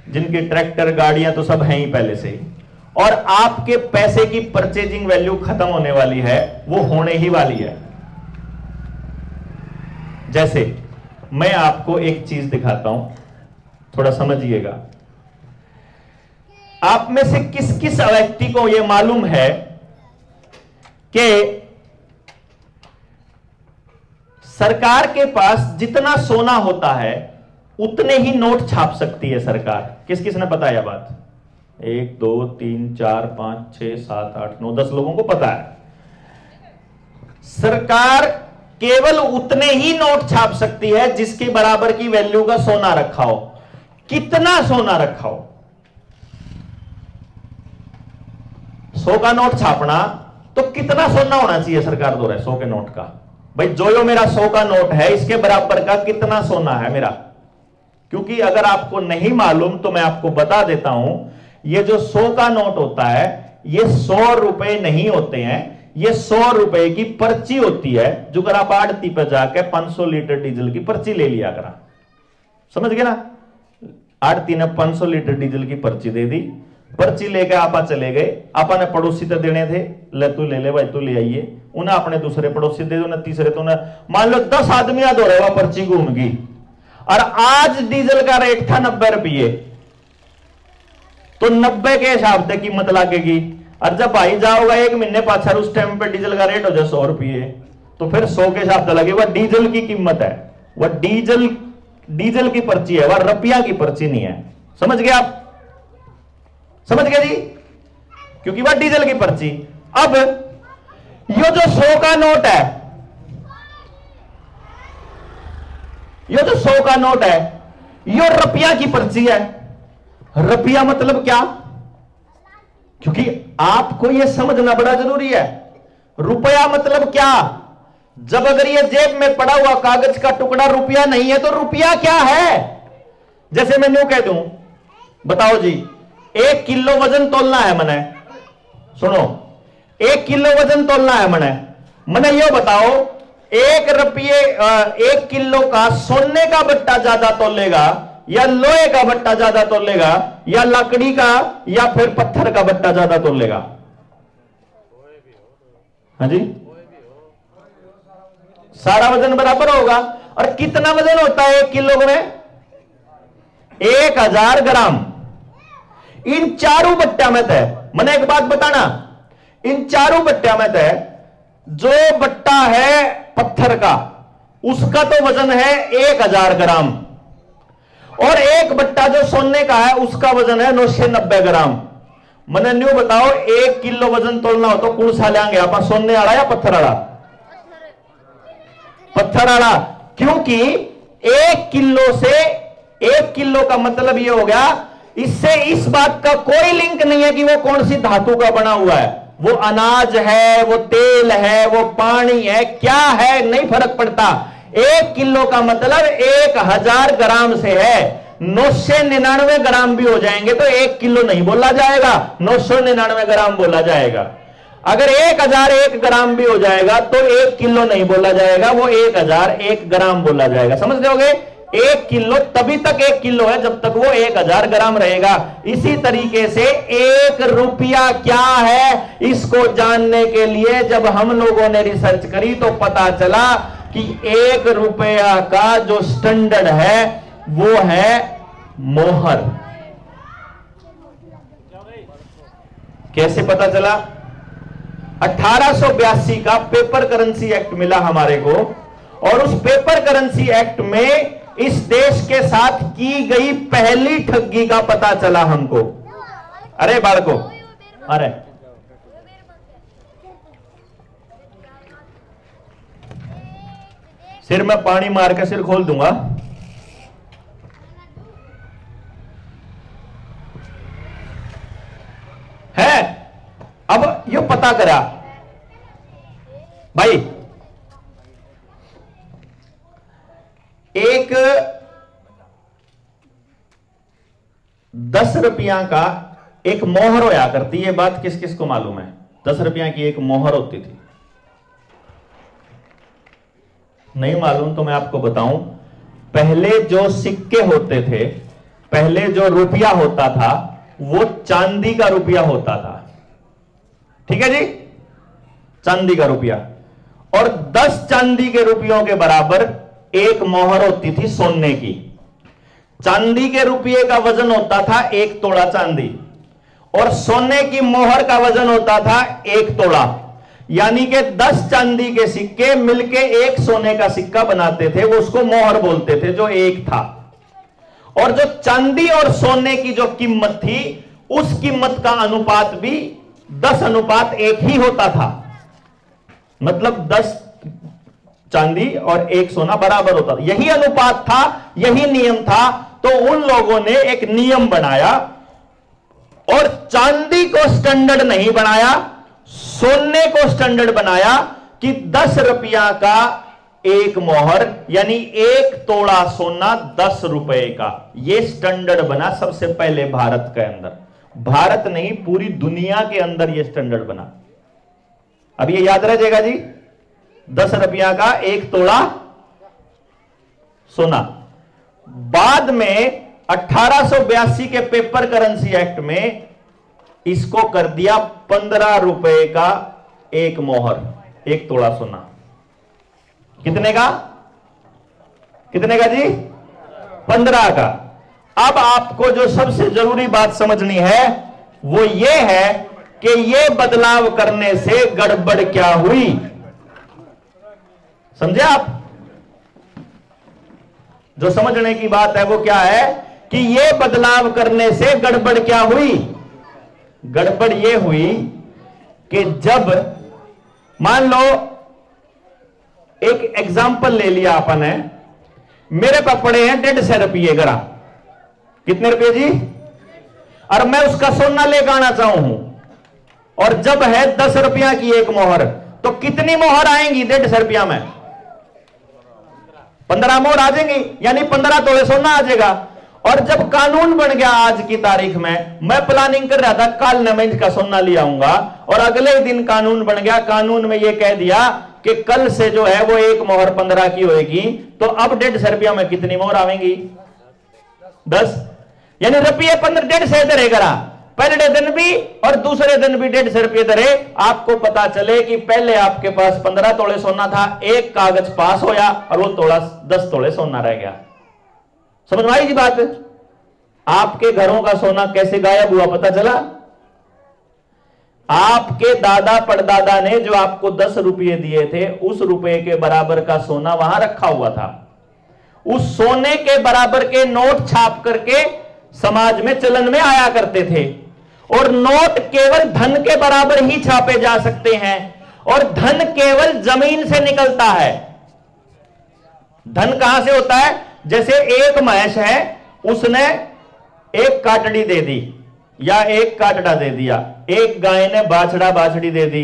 जिनके ट्रैक्टर गाड़ियां तो सब हैं ही पहले से ही, और आपके पैसे की परचेजिंग वैल्यू खत्म होने वाली है, वो होने ही वाली है। जैसे मैं आपको एक चीज दिखाता हूं, थोड़ा समझिएगा। आप में से किस किस व्यक्ति को यह मालूम है कि सरकार के पास जितना सोना होता है उतने ही नोट छाप सकती है सरकार? किस किस ने पता है यह बात? 1 2 3 4 5 6 7 8 9 10 लोगों को पता है। सरकार केवल उतने ही नोट छाप सकती है जिसके बराबर की वैल्यू का सोना रखा हो। कितना सोना रखा हो? 100 का नोट छापना तो कितना सोना होना चाहिए सरकार दो रहे 100 के नोट का? भाई जो मेरा 100 का नोट है इसके बराबर का कितना सोना है मेरा? क्योंकि अगर आपको नहीं मालूम तो मैं आपको बता देता हूं, ये जो 100 का नोट होता है ये 100 रुपए नहीं होते हैं, ये 100 रुपए की पर्ची होती है, जो अगर आप आड़ती पे जाके 500 लीटर डीजल की पर्ची ले लिया करा, समझ गए ना। आड़ती ने 500 लीटर डीजल की पर्ची दे दी, पर्ची लेके आपा चले गए, आपा ने पड़ोसी तो देने थे, ले तू ले ले भाई तू ले आइए, उन्हें अपने दूसरे पड़ोसी दे दो, उन्हें तीसरे, तो उन्हें मान लो 10 आदमी दो रहे, पर्ची घूम गई। और आज डीजल का रेट था 90 रुपये, तो 90 के हिसाब से कीमत लगेगी। और जब भाई जाओगा 1 महीने पाछर उस टाइम पे डीजल का रेट हो जाए 100 रुपये, तो फिर 100 के हिसाब से लगेगा। डीजल की कीमत है, वह डीजल की पर्ची है, वह रुपया की पर्ची नहीं है। समझ गए आप? समझ गए जी? क्योंकि वह डीजल की पर्ची। अब ये जो 100 का नोट है, ये जो 100 का नोट है, ये रुपया की पर्ची है। रुपया मतलब क्या? क्योंकि आपको यह समझना बड़ा जरूरी है। रुपया मतलब क्या? जब अगर ये जेब में पड़ा हुआ कागज का टुकड़ा रुपया नहीं है, तो रुपया क्या है? जैसे मैं यूं कह दूं, बताओ जी 1 किलो वजन तोलना है मने, सुनो 1 किलो वजन तोलना है मने ये बताओ 1 किलो का सोने का बट्टा ज्यादा तोलेगा या लोहे का बट्टा ज्यादा तोलेगा या लकड़ी का या फिर पत्थर का बट्टा ज्यादा तोलेगा? हाँ जी, सारा वजन बराबर होगा। और कितना वजन होता है 1 किलो में? 1000 ग्राम। इन चारों बट्टा में तय, मैंने एक बात बताना, इन चारों बट्टा में तय जो बट्टा है पत्थर का, उसका तो वजन है 1000 ग्राम, और एक बट्टा जो सोने का है उसका वजन है 990 ग्राम। मैंने न्यू बताओ 1 किलो वजन तोलना हो तो कौन सा लेंगे आप, सोने वाला या पत्थर वाला? पत्थर वाला। क्योंकि 1 किलो से 1 किलो का मतलब यह हो गया, इससे इस बात का कोई लिंक नहीं है कि वो कौन सी धातु का बना हुआ है, वो अनाज है, वो तेल है, वो पानी है, क्या है नहीं फर्क पड़ता। 1 किलो का मतलब 1000 ग्राम से है। 999 ग्राम भी हो जाएंगे तो 1 किलो नहीं बोला जाएगा, 999 ग्राम बोला जाएगा। अगर 1001 ग्राम भी हो जाएगा तो 1 किलो नहीं बोला जाएगा, वो 1001 ग्राम बोला जाएगा। समझ रहे? 1 किलो तभी तक 1 किलो है जब तक वो 1000 ग्राम रहेगा। इसी तरीके से 1 रुपया क्या है, इसको जानने के लिए जब हम लोगों ने रिसर्च करी तो पता चला कि 1 रुपया का जो स्टैंडर्ड है वो है मोहर। कैसे पता चला? 1882 का पेपर करेंसी एक्ट मिला हमारे को, और उस पेपर करेंसी एक्ट में इस देश के साथ की गई पहली ठगी का पता चला हमको। अरे बालको, अरे सिर में पानी मार के सिर खोल दूंगा। है अब ये पता करा भाई, एक 10 रुपया का एक मोहर होया करती, ये बात किस किस को मालूम है? 10 रुपया की एक मोहर होती थी। नहीं मालूम तो मैं आपको बताऊं, पहले जो सिक्के होते थे, पहले जो रुपया होता था वो चांदी का रुपया होता था। ठीक है जी, चांदी का रुपया। और 10 चांदी के रुपयों के बराबर एक मोहर होती थी सोने की। चांदी के रुपये का वजन होता था 1 तोला चांदी, और सोने की मोहर का वजन होता था 1 तोला। यानी कि 10 चांदी के सिक्के मिलके एक सोने का सिक्का बनाते थे, वो उसको मोहर बोलते थे, जो एक था। और जो चांदी और सोने की जो कीमत थी, उस कीमत का अनुपात भी 10:1 ही होता था। मतलब 10 चांदी और 1 सोना बराबर होता था। यही अनुपात था, यही नियम था। तो उन लोगों ने एक नियम बनाया और चांदी को स्टैंडर्ड नहीं बनाया, सोने को स्टैंडर्ड बनाया कि 10 रुपया का एक मोहर यानी 1 तोला सोना 10 रुपए का, यह स्टैंडर्ड बना सबसे पहले भारत के अंदर। भारत नहीं, पूरी दुनिया के अंदर यह स्टैंडर्ड बना। अब ये याद रह जाएगा जी, 10 रुपया का 1 तोला सोना। बाद में 1882 के पेपर करेंसी एक्ट में इसको कर दिया 15 रुपए का 1 मोहर, 1 तोला सोना। कितने का? कितने का जी? 15 का। अब आपको जो सबसे जरूरी बात समझनी है वो ये है कि ये बदलाव करने से गड़बड़ क्या हुई, समझे आप? जो समझने की बात है वो क्या है कि ये बदलाव करने से गड़बड़ क्या हुई? गड़बड़ ये हुई कि जब मान लो एक एग्जाम्पल ले लिया अपन है, मेरे पास पड़े हैं 150 रुपये ग्राम। कितने रुपए जी? और मैं उसका सोना लेकर आना चाहूं और जब है 10 रुपया की 1 मोहर, तो कितनी मोहर आएंगी 150 रुपया में? 15 मोहर आ जाएंगी, यानी 15 तोले सोना आ जाएगा। और जब कानून बन गया आज की तारीख में, मैं प्लानिंग कर रहा था कल न मैं इसका सोना ले आऊंगा, और अगले दिन कानून बन गया, कानून में यह कह दिया कि कल से जो है वो 1 मोहर 15 की होगी, तो अब 150 रुपया में कितनी मोहर आवेंगी? 10। यानी रुपये 15 150 दरेगा, पहले दिन भी और दूसरे दिन भी 150 रुपये दरे। आपको पता चले कि पहले आपके पास 15 तोले सोना था, एक कागज पास होया और वो 10 तोले सोना रह गया। समझ में आई जी बात? आपके घरों का सोना कैसे गायब हुआ पता चला? आपके दादा परदादा ने जो आपको 10 रुपये दिए थे, उस रुपये के बराबर का सोना वहां रखा हुआ था। उस सोने के बराबर के नोट छाप करके समाज में चलन में आया करते थे, और नोट केवल धन के बराबर ही छापे जा सकते हैं, और धन केवल जमीन से निकलता है। धन कहां से होता है? जैसे एक भैंस है, उसने एक काटड़ी दे दी या एक काटड़ा दे दिया, एक गाय ने बाछड़ा बाछड़ी दे दी,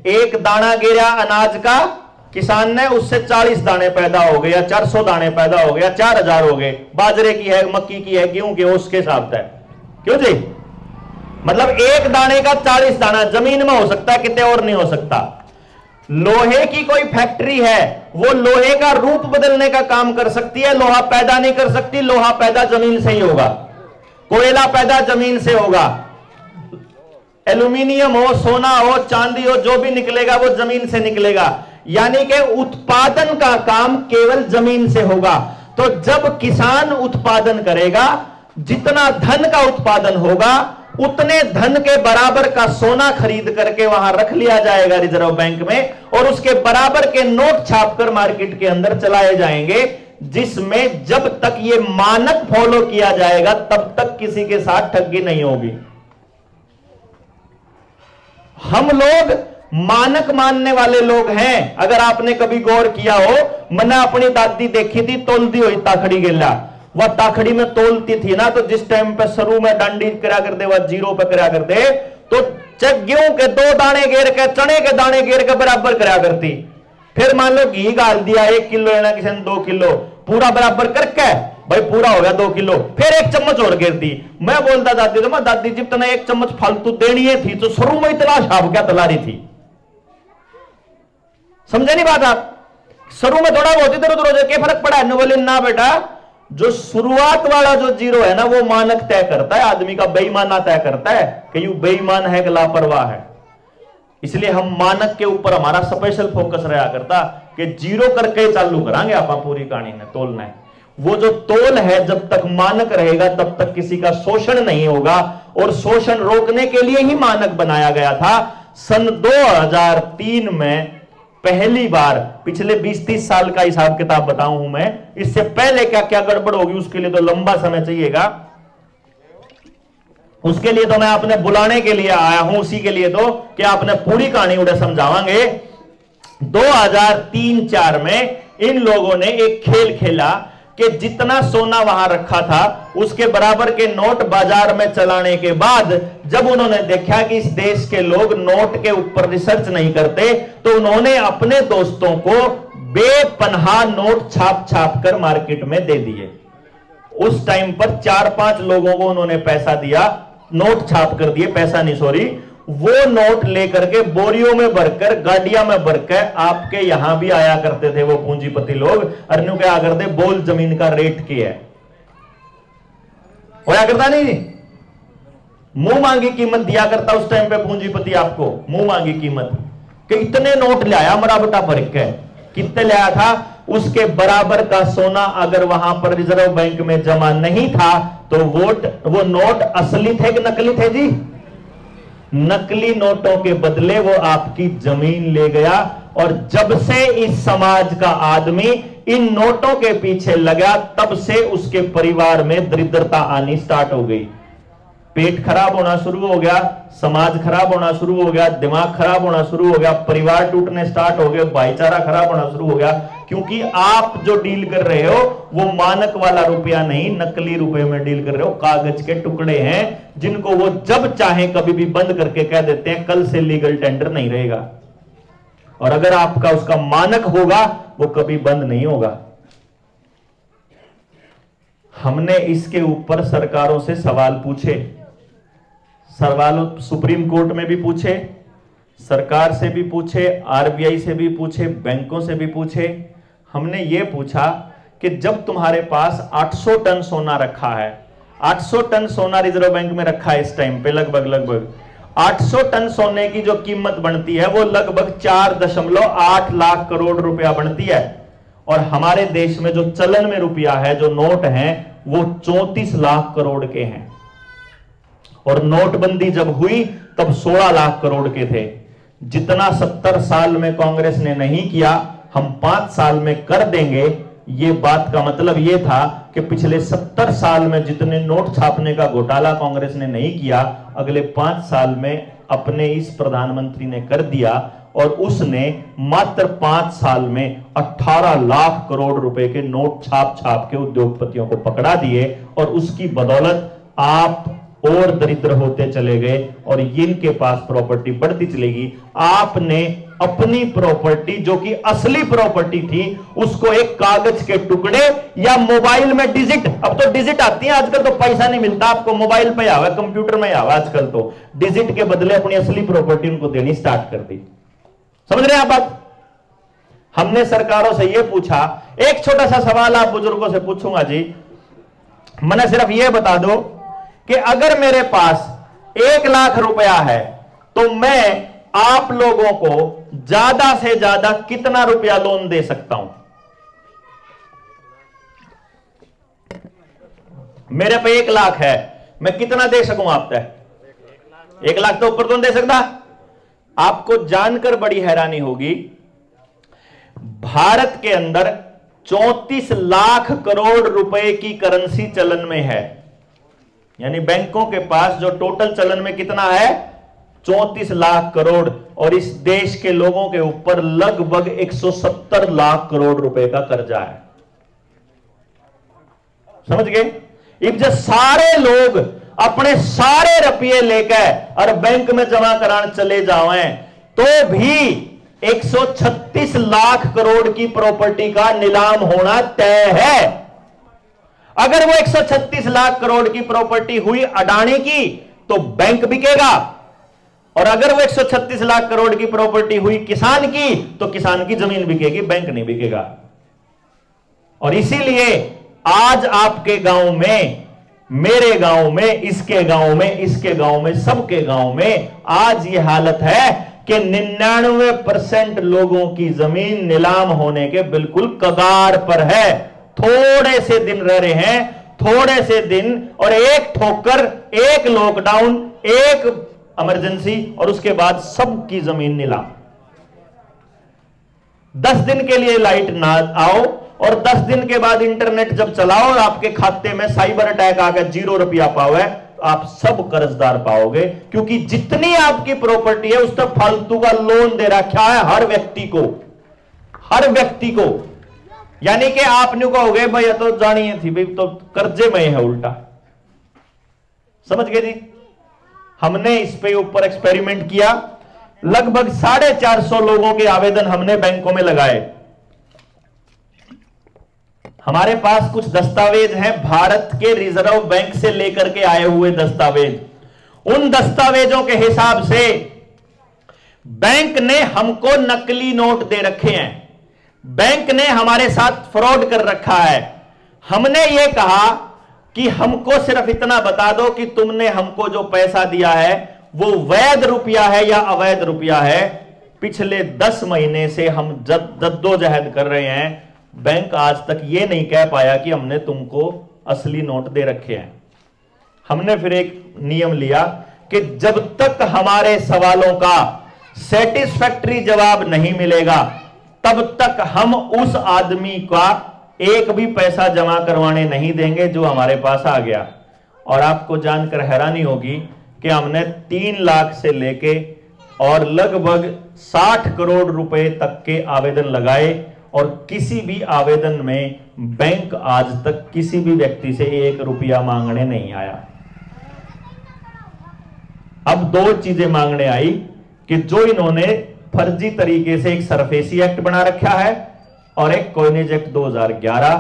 एक दाना गिरा अनाज का, किसान ने उससे 40 दाने पैदा हो गए या 400 दाने पैदा हो गए या 4000 हो गए। बाजरे की है, मक्की की है, गेहूं की, उसके हिसाब से। क्यों जी? मतलब एक दाने का 40 दाना जमीन में हो सकता है, कितने और नहीं हो सकता। लोहे की कोई फैक्ट्री है, वो लोहे का रूप बदलने का काम कर सकती है, लोहा पैदा नहीं कर सकती। लोहा पैदा जमीन से ही होगा, कोयला पैदा जमीन से होगा, एल्यूमिनियम हो, सोना हो, चांदी हो, जो भी निकलेगा वो जमीन से निकलेगा। यानी कि उत्पादन का काम केवल जमीन से होगा। तो जब किसान उत्पादन करेगा, जितना धन का उत्पादन होगा, उतने धन के बराबर का सोना खरीद करके वहां रख लिया जाएगा रिजर्व बैंक में, और उसके बराबर के नोट छापकर मार्केट के अंदर चलाए जाएंगे, जिसमें जब तक ये मानक फॉलो किया जाएगा तब तक किसी के साथ ठगी नहीं होगी। हम लोग मानक मानने वाले लोग हैं। अगर आपने कभी गौर किया हो, मैंने अपनी दादी देखी थी तोलती हुई ताखड़ी गिल्ला, वह ताखड़ी में तोलती थी ना, तो जिस टाइम पे शुरू में डांडी करा करते, वह 0 पे करा करते, तो गेहूं के 2 दाने घेर के, चने के दाने घेर के बराबर करा करती। फिर मान लो घी डाल दिया, 1 किलो लेना किसी ने 2 किलो, पूरा बराबर करके भाई पूरा हो गया 2 किलो, फिर 1 चम्मच और घेर दी। मैं बोलता दादी तो, मैं दादी जी तना 1 चम्मच फालतू देनी थी, तो शुरू में इतना छाप क्या तला रही थी। समझे नहीं बात आप? शुरू में थोड़ा बहुत इधर उधर हो जाए, क्या फर्क पड़ा? न बोले ना बेटा, जो शुरुआत वाला जो 0 है ना, वो मानक तय करता है, आदमी का बेईमाना तय करता है कि यू बेईमान है कि लापरवाह है। इसलिए हम मानक के ऊपर हमारा स्पेशल फोकस रहा करता कि 0 करके चालू करांगे आप पूरी कहानी ने तोलना है। वो जो तोल है, जब तक मानक रहेगा तब तक किसी का शोषण नहीं होगा, और शोषण रोकने के लिए ही मानक बनाया गया था। सन 2003 में पहली बार, पिछले 20-30 साल का हिसाब किताब बताऊं हूं मैं, इससे पहले क्या क्या गड़बड़ होगी उसके लिए तो लंबा समय चाहिएगा। उसके लिए तो मैं आपने बुलाने के लिए आया हूं, उसी के लिए तो कि आपने पूरी कहानी उड़े समझावांगे। 2003-4 में इन लोगों ने एक खेल खेला कि जितना सोना वहां रखा था उसके बराबर के नोट बाजार में चलाने के बाद, जब उन्होंने देखा कि इस देश के लोग नोट के ऊपर रिसर्च नहीं करते, तो उन्होंने अपने दोस्तों को बेपनाह नोट छाप छाप कर मार्केट में दे दिए। उस टाइम पर 4-5 लोगों को उन्होंने पैसा दिया, नोट छाप कर दिए, पैसा नहीं सॉरी, वो नोट लेकर के बोरियों में भरकर गाड़ियां में भरकर आपके यहां भी आया करते थे वो पूंजीपति लोग। अरन्यू क्या करते, बोल जमीन का रेट क्या है, होया करता नहीं, मुंह मांगी कीमत दिया करता उस टाइम पे पूंजीपति आपको, मुंह मांगी कीमत कि इतने नोट लाया मराबटा भर के, कितने लाया था, उसके बराबर का सोना अगर वहां पर रिजर्व बैंक में जमा नहीं था तो वो नोट असली थे कि नकली थे जी? नकली नोटों के बदले वो आपकी जमीन ले गया। और जब से इस समाज का आदमी इन नोटों के पीछे लगा तब से उसके परिवार में दरिद्रता आनी स्टार्ट हो गई। पेट खराब होना शुरू हो गया, समाज खराब होना शुरू हो गया, दिमाग खराब होना शुरू हो गया, परिवार टूटने स्टार्ट हो गए, भाईचारा खराब होना शुरू हो गया। क्योंकि आप जो डील कर रहे हो वो मानक वाला रुपया नहीं, नकली रुपए में डील कर रहे हो। कागज के टुकड़े हैं जिनको वो जब चाहे कभी भी बंद करके कह देते हैं कल से लीगल टेंडर नहीं रहेगा। और अगर आपका उसका मानक होगा वो कभी बंद नहीं होगा। हमने इसके ऊपर सरकारों से सवाल पूछे, सवाल सुप्रीम कोर्ट में भी पूछे, सरकार से भी पूछे, आरबीआई से भी पूछे, बैंकों से भी पूछे। हमने ये पूछा कि जब तुम्हारे पास 800 टन सोना रखा है, 800 टन सोना रिजर्व बैंक में रखा है इस टाइम पे, लगभग 800 टन सोने की जो कीमत बनती है वो लगभग 4.8 लाख करोड़ रुपया बनती है। और हमारे देश में जो चलन में रुपया है, जो नोट हैं, वो 34 लाख करोड़ के हैं। और नोटबंदी जब हुई तब 16 लाख करोड़ के थे। जितना 70 साल में कांग्रेस ने नहीं किया, हम 5 साल में कर देंगे। ये बात का मतलब ये था कि पिछले 70 साल में जितने नोट छापने का घोटाला कांग्रेस ने नहीं किया, अगले 5 साल में अपने इस प्रधानमंत्री ने कर दिया। और उसने मात्र 5 साल में 18 लाख करोड़ रुपए के नोट छाप छाप के उद्योगपतियों को पकड़ा दिए। और उसकी बदौलत आप और दरिद्र होते चले गए और इनके पास प्रॉपर्टी बढ़ती चलेगी। आपने अपनी प्रॉपर्टी जो कि असली प्रॉपर्टी थी उसको एक कागज के टुकड़े या मोबाइल में डिजिट, अब तो डिजिट आती है आजकल, तो पैसा नहीं मिलता आपको, मोबाइल पे आवा, कंप्यूटर में आवा आजकल, तो डिजिट के बदले अपनी असली प्रॉपर्टी उनको देनी स्टार्ट कर दी। समझ रहे हैं आप बात? हमने सरकारों से यह पूछा, एक छोटा सा सवाल आप बुजुर्गों से पूछूंगा जी, मैंने सिर्फ यह बता दो कि अगर मेरे पास 1 लाख रुपया है तो मैं आप लोगों को ज्यादा से ज्यादा कितना रुपया लोन दे सकता हूं? मेरे पे 1 लाख है, मैं कितना दे सकूं आप तक? 1 लाख तो ऊपर तो नहीं दे सकता। आपको जानकर बड़ी हैरानी होगी, भारत के अंदर 34 लाख करोड़ रुपए की करेंसी चलन में है। यानी बैंकों के पास जो टोटल चलन में कितना है? 34 लाख करोड़। और इस देश के लोगों के ऊपर लगभग 170 लाख करोड़ रुपए का कर्जा है। समझ गए? अब जब सारे लोग अपने सारे रुपये लेकर और बैंक में जमा कराने चले जाएं तो भी 136 लाख करोड़ की प्रॉपर्टी का नीलाम होना तय है। अगर वो 136 लाख करोड़ की प्रॉपर्टी हुई अडानी की तो बैंक बिकेगा, और अगर वो 136 लाख करोड़ की प्रॉपर्टी हुई किसान की तो किसान की जमीन बिकेगी, बैंक नहीं बिकेगा। और इसीलिए आज आपके गांव में, मेरे गांव में, इसके गांव में, इसके गांव में, सबके गांव में आज ये हालत है कि 99% लोगों की जमीन नीलाम होने के बिल्कुल कगार पर है। थोड़े से दिन रह रहे हैं, थोड़े से दिन, और एक ठोकर, एक लॉकडाउन, एक इमरजेंसी, और उसके बाद सबकी जमीन नीलाम। 10 दिन के लिए लाइट ना आओ और 10 दिन के बाद इंटरनेट जब चलाओ और आपके खाते में साइबर अटैक आ गया, 0 रुपया पाओगे, तो आप सब कर्जदार पाओगे। क्योंकि जितनी आपकी प्रॉपर्टी है उस पर फालतू का लोन दे रखा है हर व्यक्ति को, हर व्यक्ति को। यानी कि आपने कहोगे भाई ये तो जानिए थी भाई, तो कर्जे में है उल्टा। समझ गए जी? हमने इस पे ऊपर एक्सपेरिमेंट किया, लगभग 450 लोगों के आवेदन हमने बैंकों में लगाए। हमारे पास कुछ दस्तावेज हैं भारत के रिजर्व बैंक से लेकर के आए हुए दस्तावेज। उन दस्तावेजों के हिसाब से बैंक ने हमको नकली नोट दे रखे हैं, बैंक ने हमारे साथ फ्रॉड कर रखा है। हमने यह कहा कि हमको सिर्फ इतना बता दो कि तुमने हमको जो पैसा दिया है वो वैध रुपया है या अवैध रुपया है। पिछले 10 महीने से हम जद्दोजहद कर रहे हैं, बैंक आज तक ये नहीं कह पाया कि हमने तुमको असली नोट दे रखे हैं। हमने फिर एक नियम लिया कि जब तक हमारे सवालों का सेटिस्फैक्टरी जवाब नहीं मिलेगा तब तक हम उस आदमी का एक भी पैसा जमा करवाने नहीं देंगे जो हमारे पास आ गया। और आपको जानकर हैरानी होगी कि हमने 3 लाख से लेके और लगभग 60 करोड़ रुपए तक के आवेदन लगाए और किसी भी आवेदन में बैंक आज तक किसी भी व्यक्ति से 1 रुपया मांगने नहीं आया। अब 2 चीजें मांगने आई कि जो इन्होंने फर्जी तरीके से एक सरफेसी एक्ट बना रखा है और एक कॉइनेज एक्ट 2011।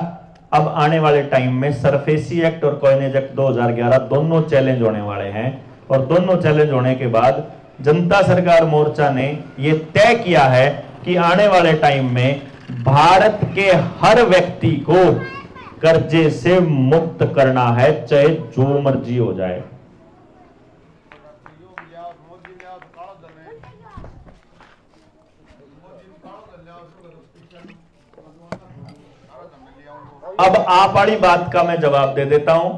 अब आने वाले टाइम में सरफेसी एक्ट और कॉइनेज एक्ट 2011 दोनों चैलेंज होने वाले हैं और दोनों चैलेंज होने के बाद जनता सरकार मोर्चा ने यह तय किया है कि आने वाले टाइम में भारत के हर व्यक्ति को कर्जे से मुक्त करना है, चाहे जो मर्जी हो जाए। अब आप वाली बात का मैं जवाब दे देता हूं।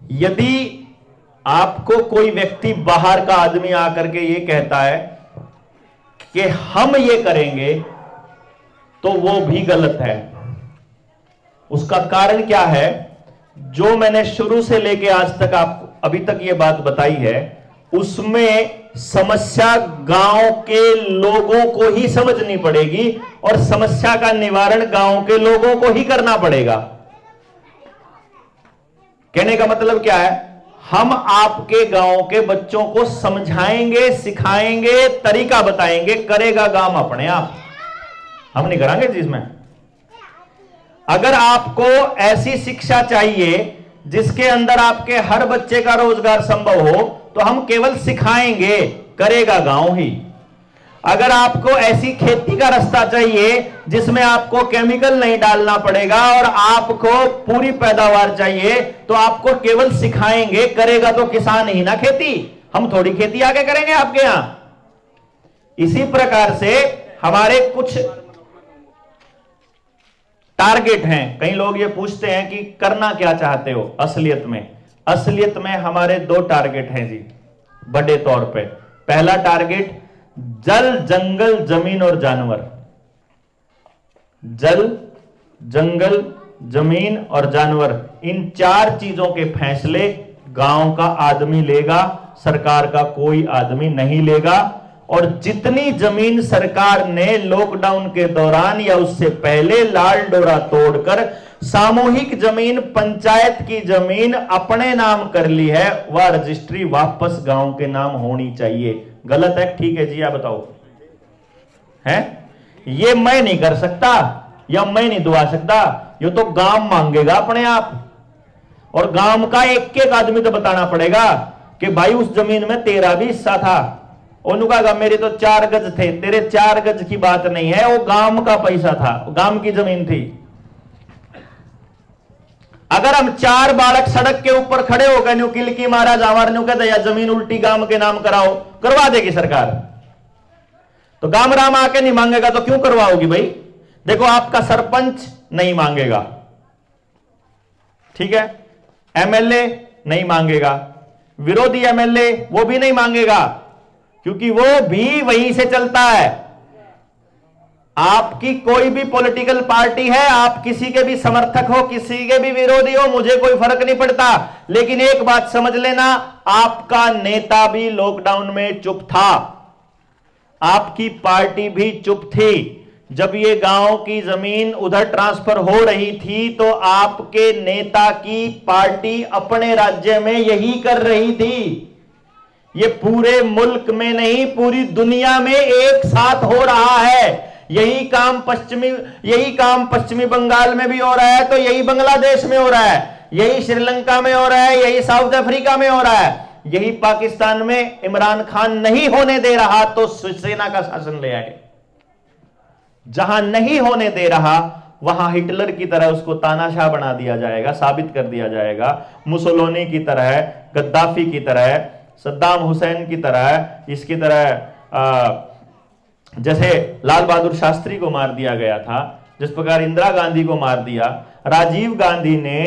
यदि आपको कोई व्यक्ति बाहर का आदमी आकर के ये कहता है कि हम ये करेंगे तो वो भी गलत है। उसका कारण क्या है? जो मैंने शुरू से लेके आज तक आपको अभी तक ये बात बताई है उसमें समस्या गांव के लोगों को ही समझनी पड़ेगी और समस्या का निवारण गांव के लोगों को ही करना पड़ेगा। कहने का मतलब क्या है? हम आपके गांव के बच्चों को समझाएंगे, सिखाएंगे, तरीका बताएंगे, करेगा गांव अपने आप। हम नहीं करांगे जिसमें। अगर आपको ऐसी शिक्षा चाहिए जिसके अंदर आपके हर बच्चे का रोजगार संभव हो तो हम केवल सिखाएंगे, करेगा गांव ही। अगर आपको ऐसी खेती का रास्ता चाहिए जिसमें आपको केमिकल नहीं डालना पड़ेगा और आपको पूरी पैदावार चाहिए तो आपको केवल सिखाएंगे, करेगा तो किसान ही ना खेती। हम थोड़ी खेती आगे करेंगे आपके यहां। इसी प्रकार से हमारे कुछ टारगेट हैं। कई लोग ये पूछते हैं कि करना क्या चाहते हो असलियत में हमारे 2 टारगेट हैं जी बड़े तौर पे। पहला टारगेट जल, जंगल, जमीन और जानवर। जल, जंगल, जमीन और जानवर, इन 4 चीजों के फैसले गांव का आदमी लेगा, सरकार का कोई आदमी नहीं लेगा। और जितनी जमीन सरकार ने लॉकडाउन के दौरान या उससे पहले लाल डोरा तोड़कर सामूहिक जमीन, पंचायत की जमीन अपने नाम कर ली है, वह रजिस्ट्री वापस गांव के नाम होनी चाहिए। गलत है? ठीक है जी, आप बताओ। है ये मैं नहीं कर सकता या मैं नहीं दुआ सकता, ये तो गांव मांगेगा अपने आप। और गांव का एक एक आदमी तो बताना पड़ेगा कि भाई उस जमीन में तेरा भी हिस्सा था। उन्होंने कहा मेरे तो 4 गज थे। तेरे 4 गज की बात नहीं है, वो गांव का पैसा था, गांव की जमीन थी। अगर हम 4 बालक सड़क के ऊपर खड़े होकर न्यू किलकी मारा जावर न्यू कहते या जमीन उल्टी गांव के नाम कराओ, करवा देगी सरकार। तो गांव राम आके नहीं मांगेगा तो क्यों करवाओगी भाई? देखो आपका सरपंच नहीं मांगेगा, ठीक है, एमएलए नहीं मांगेगा, विरोधी एमएलए वो भी नहीं मांगेगा क्योंकि वो भी वहीं से चलता है। आपकी कोई भी पॉलिटिकल पार्टी है, आप किसी के भी समर्थक हो, किसी के भी विरोधी हो, मुझे कोई फर्क नहीं पड़ता। लेकिन एक बात समझ लेना, आपका नेता भी लॉकडाउन में चुप था, आपकी पार्टी भी चुप थी। जब ये गांव की जमीन उधर ट्रांसफर हो रही थी तो आपके नेता की पार्टी अपने राज्य में यही कर रही थी। ये पूरे मुल्क में नहीं, पूरी दुनिया में एक साथ हो रहा है। यही काम पश्चिमी बंगाल में भी हो रहा है, तो यही बांग्लादेश में हो रहा है, यही श्रीलंका में हो रहा है, यही साउथ अफ्रीका में हो रहा है, यही पाकिस्तान में इमरान खान नहीं होने दे रहा तो शिवसेना का शासन ले आए। जहां नहीं होने दे रहा वहां हिटलर की तरह उसको तानाशाह बना दिया जाएगा, साबित कर दिया जाएगा, मुसोलिनी की तरह, गद्दाफी की तरह, सद्दाम हुसैन की तरह, इसकी तरह जैसे लाल बहादुर शास्त्री को मार दिया गया था, जिस प्रकार इंदिरा गांधी को मार दिया। राजीव गांधी ने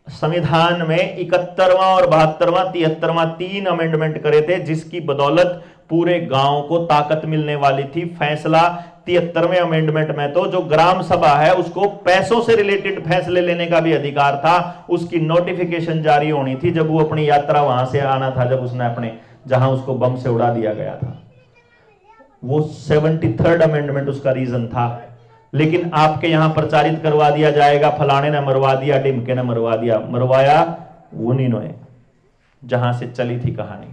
संविधान में 71वां और 72वां 73वां 3 अमेंडमेंट करे थे, जिसकी बदौलत पूरे गांव को ताकत मिलने वाली थी। फैसला 73वें अमेंडमेंट में तो जो ग्राम सभा है उसको पैसों से रिलेटेड फैसले लेने का भी अधिकार था, उसकी नोटिफिकेशन जारी होनी थी जब वो अपनी यात्रा वहां से आना था, जब उसने अपने जहां उसको बम से उड़ा दिया गया था। वो 73rd अमेंडमेंट उसका रीजन था। लेकिन आपके यहां प्रचारित करवा दिया जाएगा, फलाने ने मरवा दिया, डिमके ने मरवा दिया। मरवाया उन्हीं ने जहां से चली थी कहानी,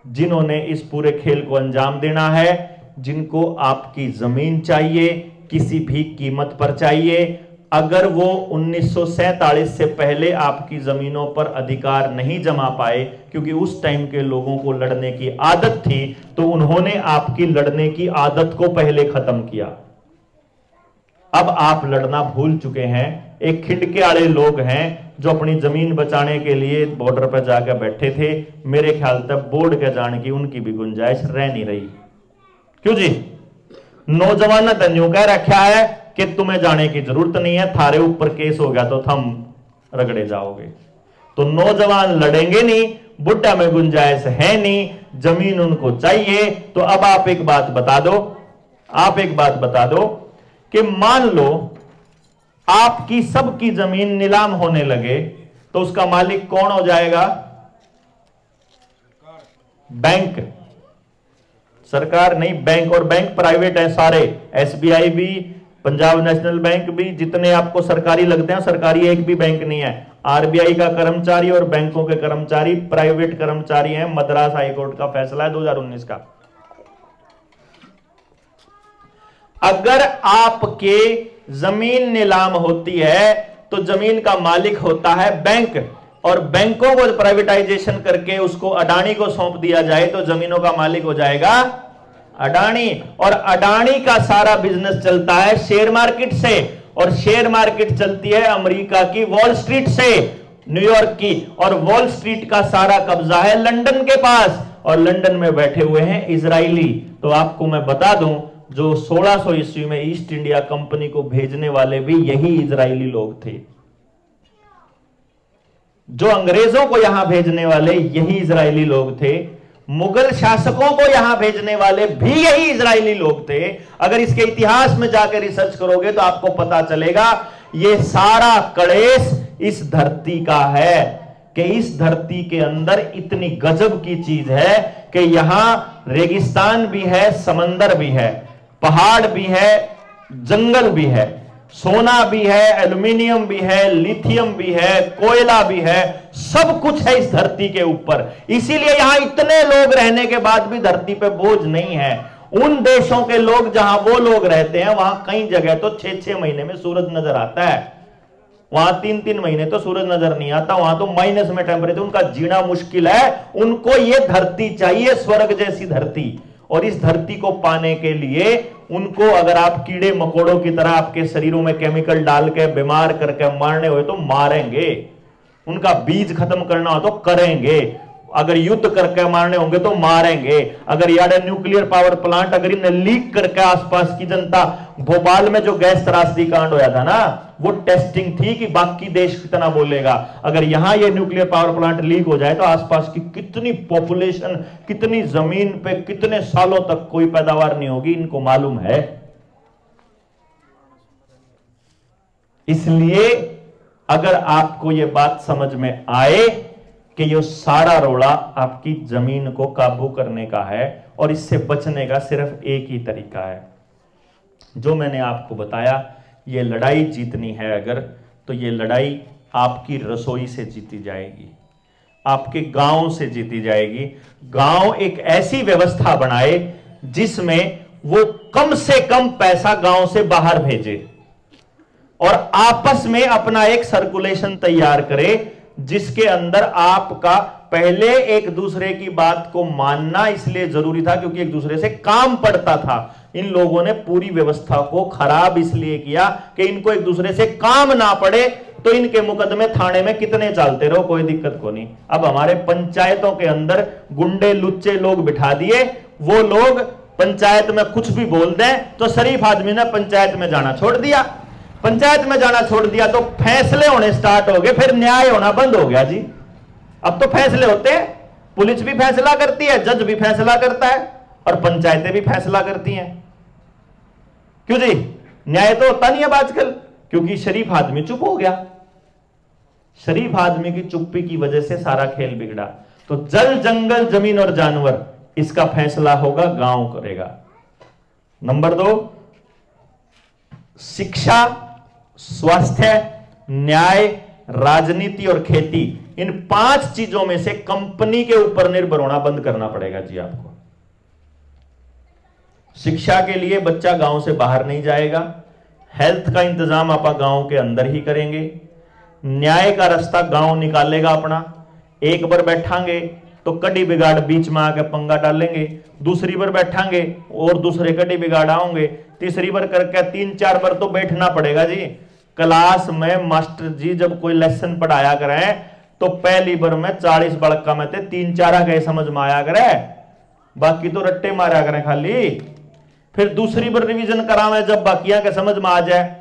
जिन्होंने इस पूरे खेल को अंजाम देना है, जिनको आपकी जमीन चाहिए, किसी भी कीमत पर चाहिए। अगर वो 1947 से पहले आपकी जमीनों पर अधिकार नहीं जमा पाए, क्योंकि उस टाइम के लोगों को लड़ने की आदत थी, तो उन्होंने आपकी लड़ने की आदत को पहले खत्म किया। अब आप लड़ना भूल चुके हैं। एक खिंडके वाले लोग हैं जो अपनी जमीन बचाने के लिए बॉर्डर पर जाकर बैठे थे। मेरे ख्याल तक बोर्ड के जाने की उनकी भी गुंजाइश रह नहीं रही। क्यों जी? नौजवान तंजू कह रखा है कि तुम्हें जाने की जरूरत नहीं है, थारे ऊपर केस हो गया तो थम रगड़े जाओगे। तो नौजवान लड़ेंगे नहीं, बुढ़ा में गुंजाइश है नहीं, जमीन उनको चाहिए। तो अब आप एक बात बता दो कि मान लो आपकी सबकी जमीन नीलाम होने लगे तो उसका मालिक कौन हो जाएगा? बैंक। सरकार नहीं, बैंक। और बैंक प्राइवेट है सारे, एसबीआई भी, पंजाब नेशनल बैंक भी, जितने आपको सरकारी लगते हैं, सरकारी एक भी बैंक नहीं है। आरबीआई का कर्मचारी और बैंकों के कर्मचारी प्राइवेट कर्मचारी हैं। मद्रास हाईकोर्ट का फैसला है 2019 का। अगर आपके जमीन नीलाम होती है तो जमीन का मालिक होता है बैंक, और बैंकों को प्राइवेटाइजेशन करके उसको अडानी को सौंप दिया जाए तो जमीनों का मालिक हो जाएगा अडानी। और अडानी का सारा बिजनेस चलता है शेयर मार्केट से, और शेयर मार्केट चलती है अमेरिका की वॉल स्ट्रीट से, न्यूयॉर्क की। और वॉल स्ट्रीट का सारा कब्जा है लंदन के पास, और लंदन में बैठे हुए हैं इजरायली। तो आपको मैं बता दूं, जो 1600 ईस्वी में ईस्ट इंडिया कंपनी को भेजने वाले भी यही इजरायली लोग थे। जो अंग्रेजों को यहां भेजने वाले यही इजरायली लोग थे। मुगल शासकों को यहां भेजने वाले भी यही इजरायली लोग थे। अगर इसके इतिहास में जाकर रिसर्च करोगे तो आपको पता चलेगा यह सारा कलेश इस धरती का है, कि इस धरती के अंदर इतनी गजब की चीज है कि यहां रेगिस्तान भी है, समंदर भी है, पहाड़ भी है, जंगल भी है, सोना भी है, एल्यूमिनियम भी है, लिथियम भी है, कोयला भी है, सब कुछ है इस धरती के ऊपर। इसीलिए यहां इतने लोग रहने के बाद भी धरती पे बोझ नहीं है। उन देशों के लोग जहां वो लोग रहते हैं वहां कई जगह तो 6-6 महीने में सूरज नजर आता है, वहां 3-3 महीने तो सूरज नजर नहीं आता, वहां तो माइनस में टेम्परेचर, उनका जीना मुश्किल है। उनको ये धरती चाहिए, स्वर्ग जैसी धरती। और इस धरती को पाने के लिए उनको अगर आप कीड़े मकोड़ों की तरह आपके शरीरों में केमिकल डाल के बीमार करके मारने हुए तो मारेंगे, उनका बीज खत्म करना हो तो करेंगे, अगर युद्ध करके मारने होंगे तो मारेंगे। अगर यार न्यूक्लियर पावर प्लांट अगर इन्हें लीक करके आसपास की जनता, भोपाल में जो गैस त्रासदी कांड होया था ना, वो टेस्टिंग थी कि बाकी देश कितना बोलेगा। अगर यहां ये न्यूक्लियर पावर प्लांट लीक हो जाए तो आसपास की कितनी पॉपुलेशन, कितनी जमीन पे कितने सालों तक कोई पैदावार नहीं होगी, इनको मालूम है। इसलिए अगर आपको ये बात समझ में आए कि ये सारा रोड़ा आपकी जमीन को काबू करने का है और इससे बचने का सिर्फ एक ही तरीका है, जो मैंने आपको बताया। ये लड़ाई जीतनी है अगर, तो ये लड़ाई आपकी रसोई से जीती जाएगी, आपके गांव से जीती जाएगी। गांव एक ऐसी व्यवस्था बनाए जिसमें वो कम से कम पैसा गांव से बाहर भेजे और आपस में अपना एक सर्कुलेशन तैयार करे, जिसके अंदर आपका पहले एक दूसरे की बात को मानना इसलिए जरूरी था क्योंकि एक दूसरे से काम पड़ता था। इन लोगों ने पूरी व्यवस्था को खराब इसलिए किया कि इनको एक दूसरे से काम ना पड़े, तो इनके मुकदमे थाने में कितने चलते रहो, कोई दिक्कत को नहीं। अब हमारे पंचायतों के अंदर गुंडे लुच्चे लोग बिठा दिए, वो लोग पंचायत में कुछ भी बोल दें तो शरीफ आदमी ने पंचायत में जाना छोड़ दिया। पंचायत में जाना छोड़ दिया तो फैसले होने स्टार्ट हो गए, फिर न्याय होना बंद हो गया जी। अब तो फैसले होते हैं, पुलिस भी फैसला करती है, जज भी फैसला करता है और पंचायतें भी फैसला करती हैं। क्यों जी? न्याय तो होता नहीं अब आजकल, क्योंकि शरीफ आदमी चुप हो गया। शरीफ आदमी की चुप्पी की वजह से सारा खेल बिगड़ा। तो जल जंगल जमीन और जानवर, इसका फैसला होगा गांव करेगा। नंबर 2, शिक्षा, स्वास्थ्य, न्याय, राजनीति और खेती, इन 5 चीजों में से कंपनी के ऊपर निर्भर होना बंद करना पड़ेगा जी आपको। शिक्षा के लिए बच्चा गांव से बाहर नहीं जाएगा, हेल्थ का इंतजाम आप गांव के अंदर ही करेंगे, न्याय का रास्ता गांव निकालेगा अपना। एक बार बैठांगे तो कड़ी बिगाड़ बीच में आके पंगा डालेंगे, दूसरी बार बैठांगे और दूसरे कड़ी बिगाड़ आओगे, तीसरी बार करके 3-4 बार तो बैठना पड़ेगा जी। क्लास में मास्टर जी जब कोई लेसन पढ़ाया करें तो पहली बार में 40 बड़का में 3-4 गए समझ में आया करे, बाकी तो रट्टे मारा करें खाली। फिर दूसरी बार रिवीजन करावे जब बाकिया के समझ में आ जाए,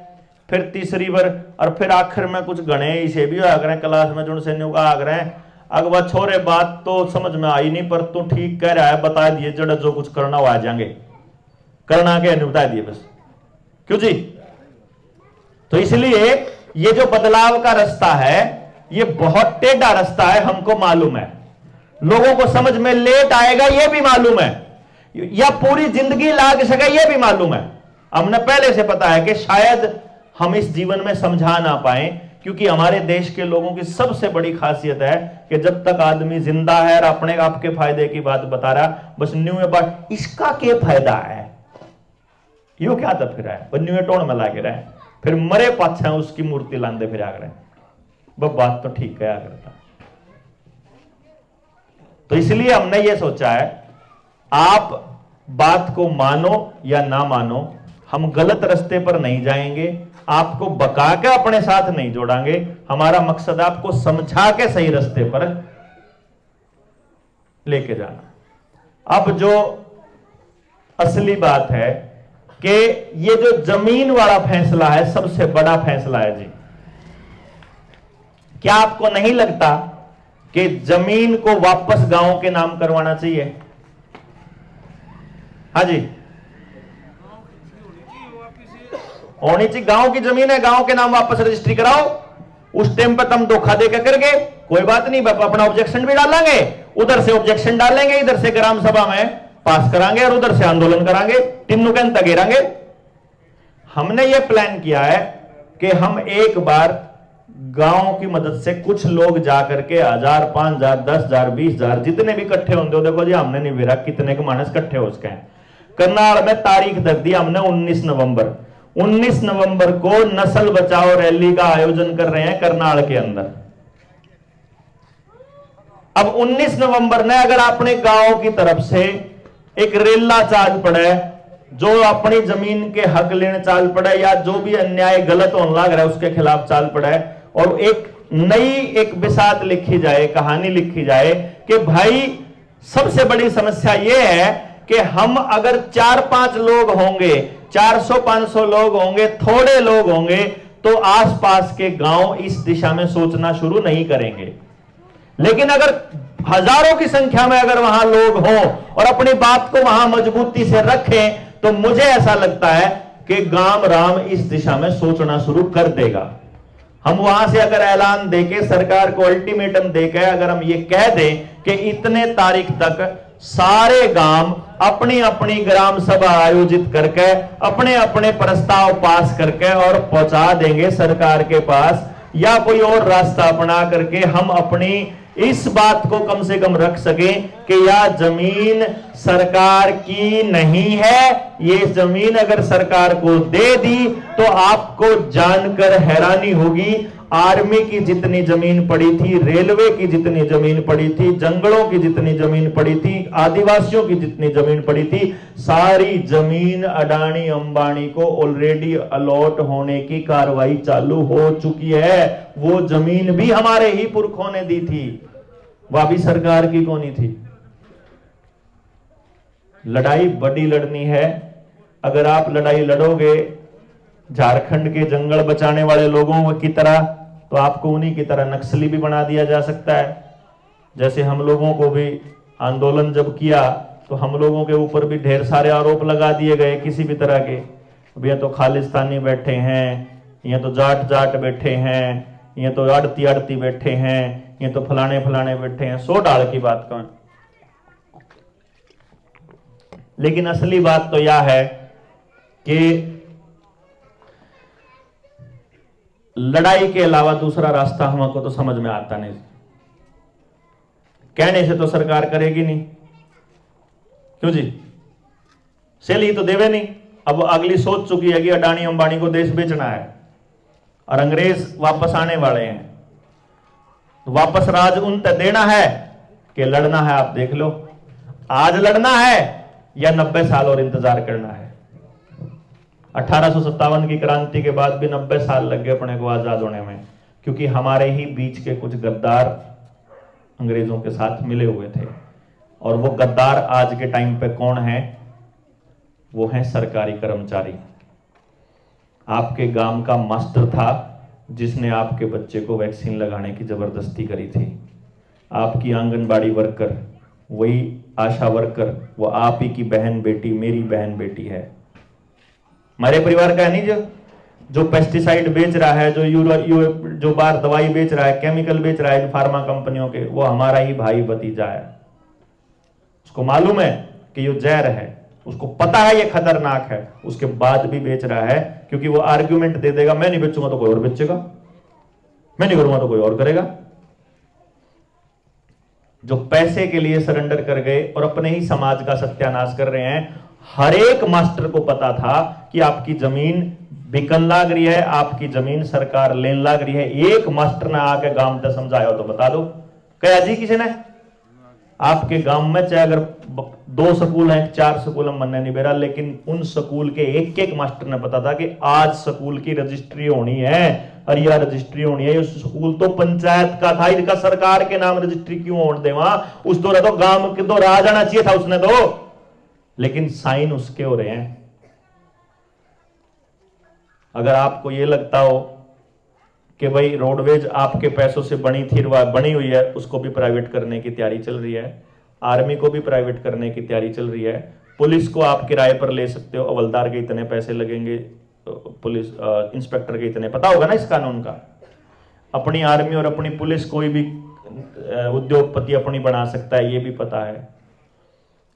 फिर तीसरी बार, और फिर आखिर में कुछ गणे इसे भी होया करें क्लास में, जो से आ करें अगवा छोरे बात तो समझ में आई नहीं, पर तू ठीक कह रहा है, बता दिए जड़ा जो कुछ करना वो आ जाएंगे, करना के नहीं बता दिए बस। क्यों जी? तो इसलिए ये जो बदलाव का रास्ता है ये बहुत टेढ़ा रास्ता है, हमको मालूम है। लोगों को समझ में लेट आएगा ये भी मालूम है, या पूरी जिंदगी लाग सके ये भी मालूम है। हमने पहले से पता है कि शायद हम इस जीवन में समझा ना पाए, क्योंकि हमारे देश के लोगों की सबसे बड़ी खासियत है कि जब तक आदमी जिंदा है और अपने आपके फायदे की बात बता रहा, बस न्यू बात इसका क्या फायदा है, यो क्या था फिर है न्यू टोन में लागे रहे, फिर मरे पाछे उसकी मूर्ति लांदे फिर आ रहे, वो बात तो ठीक है करता। तो इसलिए हमने ये सोचा है, आप बात को मानो या ना मानो, हम गलत रास्ते पर नहीं जाएंगे, आपको बका के अपने साथ नहीं जोड़ांगे। हमारा मकसद आपको समझा के सही रास्ते पर लेके जाना। अब जो असली बात है कि ये जो जमीन वाला फैसला है सबसे बड़ा फैसला है जी। क्या आपको नहीं लगता कि जमीन को वापस गांव के नाम करवाना चाहिए? हाँ जी, होनी चाहिए। गांव की जमीन है, गांव के नाम वापस रजिस्ट्री कराओ। उस टाइम पर तुम धोखा देकर करके कोई बात नहीं, अपना ऑब्जेक्शन भी डालेंगे, उधर से ऑब्जेक्शन डालेंगे, इधर से ग्राम सभा में पास करांगे और उधर से आंदोलन करांगे, तीनों के तगेरांगे। हमने ये प्लान किया है कि हम एक बार गांव की मदद से कुछ लोग जाकर के 1000, 5000, 10000, 20000 जितने भी इकट्ठे होंगे, देखो जी हमने नहीं बेरा कितने के मानस इकट्ठे हो सके। करनाल में तारीख दे दी हमने 19 नवंबर। 19 नवंबर को नस्ल बचाओ रैली का आयोजन कर रहे हैं करनाल के अंदर। अब 19 नवंबर ने अगर अपने गांव की तरफ से एक रेला चाल पड़े, जो अपनी जमीन के हक लेने चाल पड़े या जो भी अन्याय गलत होने लग रहा है उसके खिलाफ चाल पड़े, और एक नई एक बिसात लिखी जाए, कहानी लिखी जाए कि भाई सबसे बड़ी समस्या यह है कि हम अगर 4-5 लोग होंगे, 400-500 लोग होंगे, थोड़े लोग होंगे, तो आसपास के गांव इस दिशा में सोचना शुरू नहीं करेंगे। लेकिन अगर हजारों की संख्या में अगर वहां लोग हों और अपनी बात को वहां मजबूती से रखें, तो मुझे ऐसा लगता है कि गांव राम इस दिशा में सोचना शुरू कर देगा। हम वहां से अगर ऐलान देके, सरकार को अल्टीमेटम देके अगर हम ये कह दें कि इतने तारीख तक सारे गांव अपनी अपनी ग्राम सभा आयोजित करके अपने अपने प्रस्ताव पास करके और पहुंचा देंगे सरकार के पास, या कोई और रास्ता अपना करके हम अपनी इस बात को कम से कम रख सके कि यह जमीन सरकार की नहीं है। ये जमीन अगर सरकार को दे दी तो आपको जानकर हैरानी होगी, आर्मी की जितनी जमीन पड़ी थी, रेलवे की जितनी जमीन पड़ी थी, जंगलों की जितनी जमीन पड़ी थी, आदिवासियों की जितनी जमीन पड़ी थी, सारी जमीन अडानी अंबानी को ऑलरेडी अलॉट होने की कार्रवाई चालू हो चुकी है। वो जमीन भी हमारे ही पुरखों ने दी थी, वह भी सरकार की कोनी थी। लड़ाई बड़ी लड़नी है। अगर आप लड़ाई लड़ोगे झारखंड के जंगल बचाने वाले लोगों की तरह, तो आपको उन्हीं की तरह नक्सली भी बना दिया जा सकता है। जैसे हम लोगों को भी आंदोलन जब किया तो हम लोगों के ऊपर भी ढेर सारे आरोप लगा दिए गए किसी भी तरह के, ये तो खालिस्तानी बैठे हैं, ये तो जाट जाट बैठे हैं, ये तो आड़ती आड़ती बैठे हैं, ये तो फलाने फलाने बैठे हैं। 100 डाल की बात कौन। लेकिन असली बात तो यह है कि लड़ाई के अलावा दूसरा रास्ता हमको तो समझ में आता नहीं। कहने से तो सरकार करेगी नहीं, क्यों जी, सेल ही तो देवे नहीं। अब अगली सोच चुकी है कि अडानी अंबानी को देश बेचना है और अंग्रेज वापस आने वाले हैं, तो वापस राज उन तक देना है कि लड़ना है। आप देख लो, आज लड़ना है या 90 साल और इंतजार करना है। 1857 की क्रांति के बाद भी 90 साल लग गए अपने को आजाद होने में, क्योंकि हमारे ही बीच के कुछ गद्दार अंग्रेजों के साथ मिले हुए थे। और वो गद्दार आज के टाइम पे कौन है? वो हैं सरकारी कर्मचारी। आपके गांव का मास्टर था जिसने आपके बच्चे को वैक्सीन लगाने की जबरदस्ती करी थी। आपकी आंगनबाड़ी वर्कर, वही आशा वर्कर, वो आप ही की बहन बेटी, मेरी बहन बेटी है, हमारे परिवार का है नहीं। जो पेस्टिसाइड बेच रहा है, जो बाहर दवाई बेच रहा है, केमिकल बेच रहा है फार्मा कंपनियों के, वो हमारा ही भाई भतीजा है। उसको मालूम है कि ये जहर है, उसको पता है ये खतरनाक है, उसके बाद भी बेच रहा है, क्योंकि वो आर्ग्यूमेंट दे देगा, मैं नहीं बेचूंगा तो कोई और बेचेगा, मैं नहीं करूंगा तो कोई और करेगा। जो पैसे के लिए सरेंडर कर गए और अपने ही समाज का सत्यानाश कर रहे हैं। हर एक मास्टर को पता था कि आपकी जमीन बिकन लाग रही है, आपकी जमीन सरकार लेन लाग रही है। एक मास्टर ने आके गांव में समझाया हो तो बता दो, कहा जी किसी ने आपके गांव में, चाहे अगर 2 स्कूल हैं, 4 स्कूल हम मनने नहीं बेरा, लेकिन उन स्कूल के एक एक मास्टर ने पता था कि आज स्कूल की रजिस्ट्री होनी है, और यह रजिस्ट्री होनी है। स्कूल तो पंचायत का था, इनका सरकार के नाम रजिस्ट्री क्यों होने दे वहां? उस दौरान तो गांव के तो राह जाना चाहिए था उसने तो, लेकिन साइन उसके हो रहे हैं। अगर आपको यह लगता हो कि भाई रोडवेज आपके पैसों से बनी थी, बनी हुई है, उसको भी प्राइवेट करने की तैयारी चल रही है, आर्मी को भी प्राइवेट करने की तैयारी चल रही है, पुलिस को आप किराए पर ले सकते हो, हवलदार के इतने पैसे लगेंगे, पुलिस इंस्पेक्टर के इतने, पता होगा ना इस कानून का। अपनी आर्मी और अपनी पुलिस कोई भी उद्योगपति अपनी बना सकता है, ये भी पता है।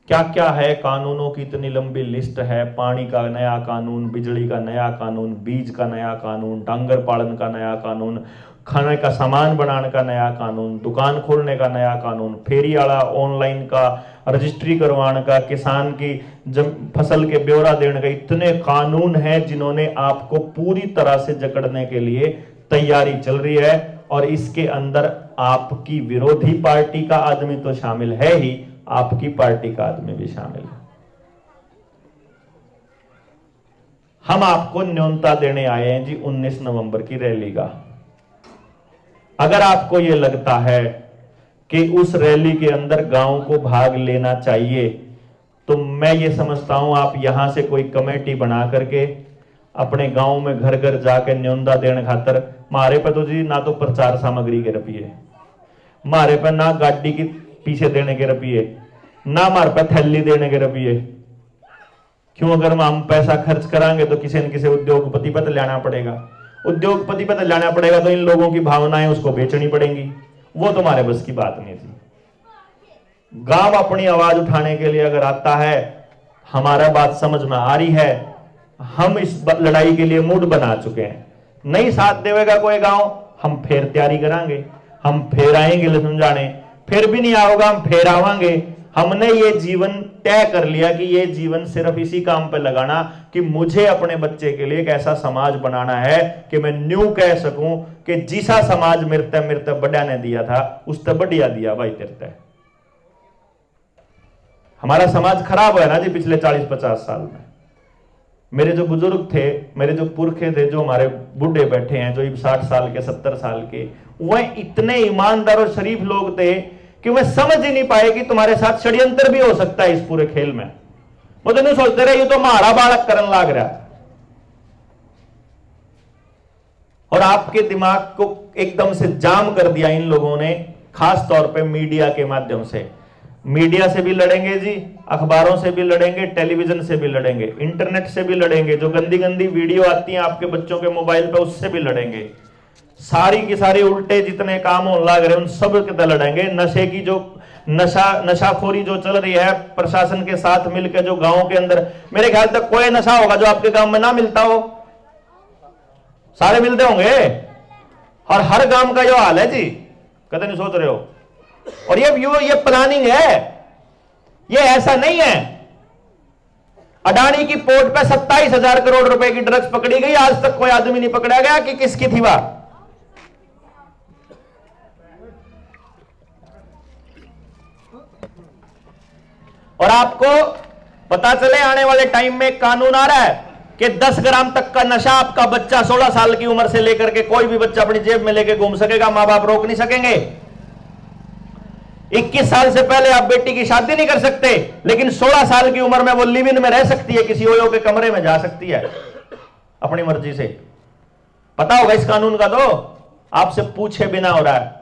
क्या क्या है, कानूनों की इतनी लंबी लिस्ट है। पानी का नया कानून, बिजली का नया कानून, बीज का नया कानून, डांगर पालन का नया कानून, खाने का सामान बनाने का नया कानून, दुकान खोलने का नया कानून, फेरी वाला ऑनलाइन का रजिस्ट्री करवाने का, किसान की फसल के ब्यौरा देने का, इतने कानून हैं जिन्होंने आपको पूरी तरह से जकड़ने के लिए तैयारी चल रही है। और इसके अंदर आपकी विरोधी पार्टी का आदमी तो शामिल है ही, आपकी पार्टी का आदमी भी शामिल है। हम आपको न्योता देने आए हैं जी 19 नवंबर की रैली का। अगर आपको यह लगता है कि उस रैली के अंदर गांव को भाग लेना चाहिए, तो मैं ये समझता हूं आप यहां से कोई कमेटी बना करके अपने गांव में घर घर जाके न्योता देने खातर, मारे पे तो जी ना तो प्रचार सामग्री के रुपये, मारे पे ना गाड़ी की पीछे देने के रुपये, ना मार पे थैली देने के रुपये। क्यों? अगर हम पैसा खर्च करांगे तो किसी न किसी उद्योगपति पर लाना पड़ेगा, उद्योगपति पर लाना पड़ेगा तो इन लोगों की भावनाएं उसको बेचनी पड़ेंगी। वो तुम्हारे बस की बात नहीं थी। गांव अपनी आवाज उठाने के लिए अगर आता है, हमारा बात समझ में आ रही है, हम इस लड़ाई के लिए मूड बना चुके हैं। नहीं साथ देवेगा कोई गांव, हम फिर तैयारी करांगे। हम फेर आएंगे ले समझाने, फिर भी नहीं आओगा हम फेर आवांगे। हमने ये जीवन तय कर लिया कि ये जीवन सिर्फ इसी काम पे लगाना कि मुझे अपने बच्चे के लिए एक ऐसा समाज बनाना है कि मैं न्यू कह सकूं कि जिसा समाज मिरते बड़ा ने दिया था उससे बढ़िया दिया भाई तेरते। हमारा समाज खराब है ना जी पिछले 40-50 साल में। मेरे जो बुजुर्ग थे, मेरे जो पुरखे थे, जो हमारे बूढ़े बैठे हैं, जो 60 साल के 70 साल के, वह इतने ईमानदार और शरीफ लोग थे कि वह समझ ही नहीं पाए कि तुम्हारे साथ षड्यंत्र भी हो सकता है इस पूरे खेल में। वो तो नहीं सोचते रहे ये तो मारा बालक करने लाग रहा। और आपके दिमाग को एकदम से जाम कर दिया इन लोगों ने, खास तौर पे मीडिया के माध्यम से। मीडिया से भी लड़ेंगे जी, अखबारों से भी लड़ेंगे, टेलीविजन से भी लड़ेंगे, इंटरनेट से भी लड़ेंगे, जो गंदी गंदी वीडियो आती हैं आपके बच्चों के मोबाइल पे उससे भी लड़ेंगे। सारी की सारी उल्टे जितने काम होने लग रहे उन सब के लड़ेंगे। नशे की जो नशाखोरी जो चल रही है प्रशासन के साथ मिलकर, जो गांव के अंदर, मेरे ख्याल तक कोई नशा होगा जो आपके गांव में ना मिलता हो, सारे मिलते होंगे। और हर गांव का जो हाल है जी, कदे नहीं सोच रहे हो। और ये प्लानिंग है, ये ऐसा नहीं है। अडानी की पोर्ट पे 27,000 करोड़ रुपए की ड्रग्स पकड़ी गई, आज तक कोई आदमी नहीं पकड़ा गया कि किसकी थी वह। और आपको पता चले आने वाले टाइम में कानून आ रहा है कि 10 ग्राम तक का नशा आपका बच्चा 16 साल की उम्र से लेकर के कोई भी बच्चा अपनी जेब में लेके घूम सकेगा, मां बाप रोक नहीं सकेंगे। 21 साल से पहले आप बेटी की शादी नहीं कर सकते, लेकिन 16 साल की उम्र में वो लिव इन में रह सकती है, किसी ओयो के कमरे में जा सकती है अपनी मर्जी से। पता होगा इस कानून का, तो आपसे पूछे बिना हो रहा है।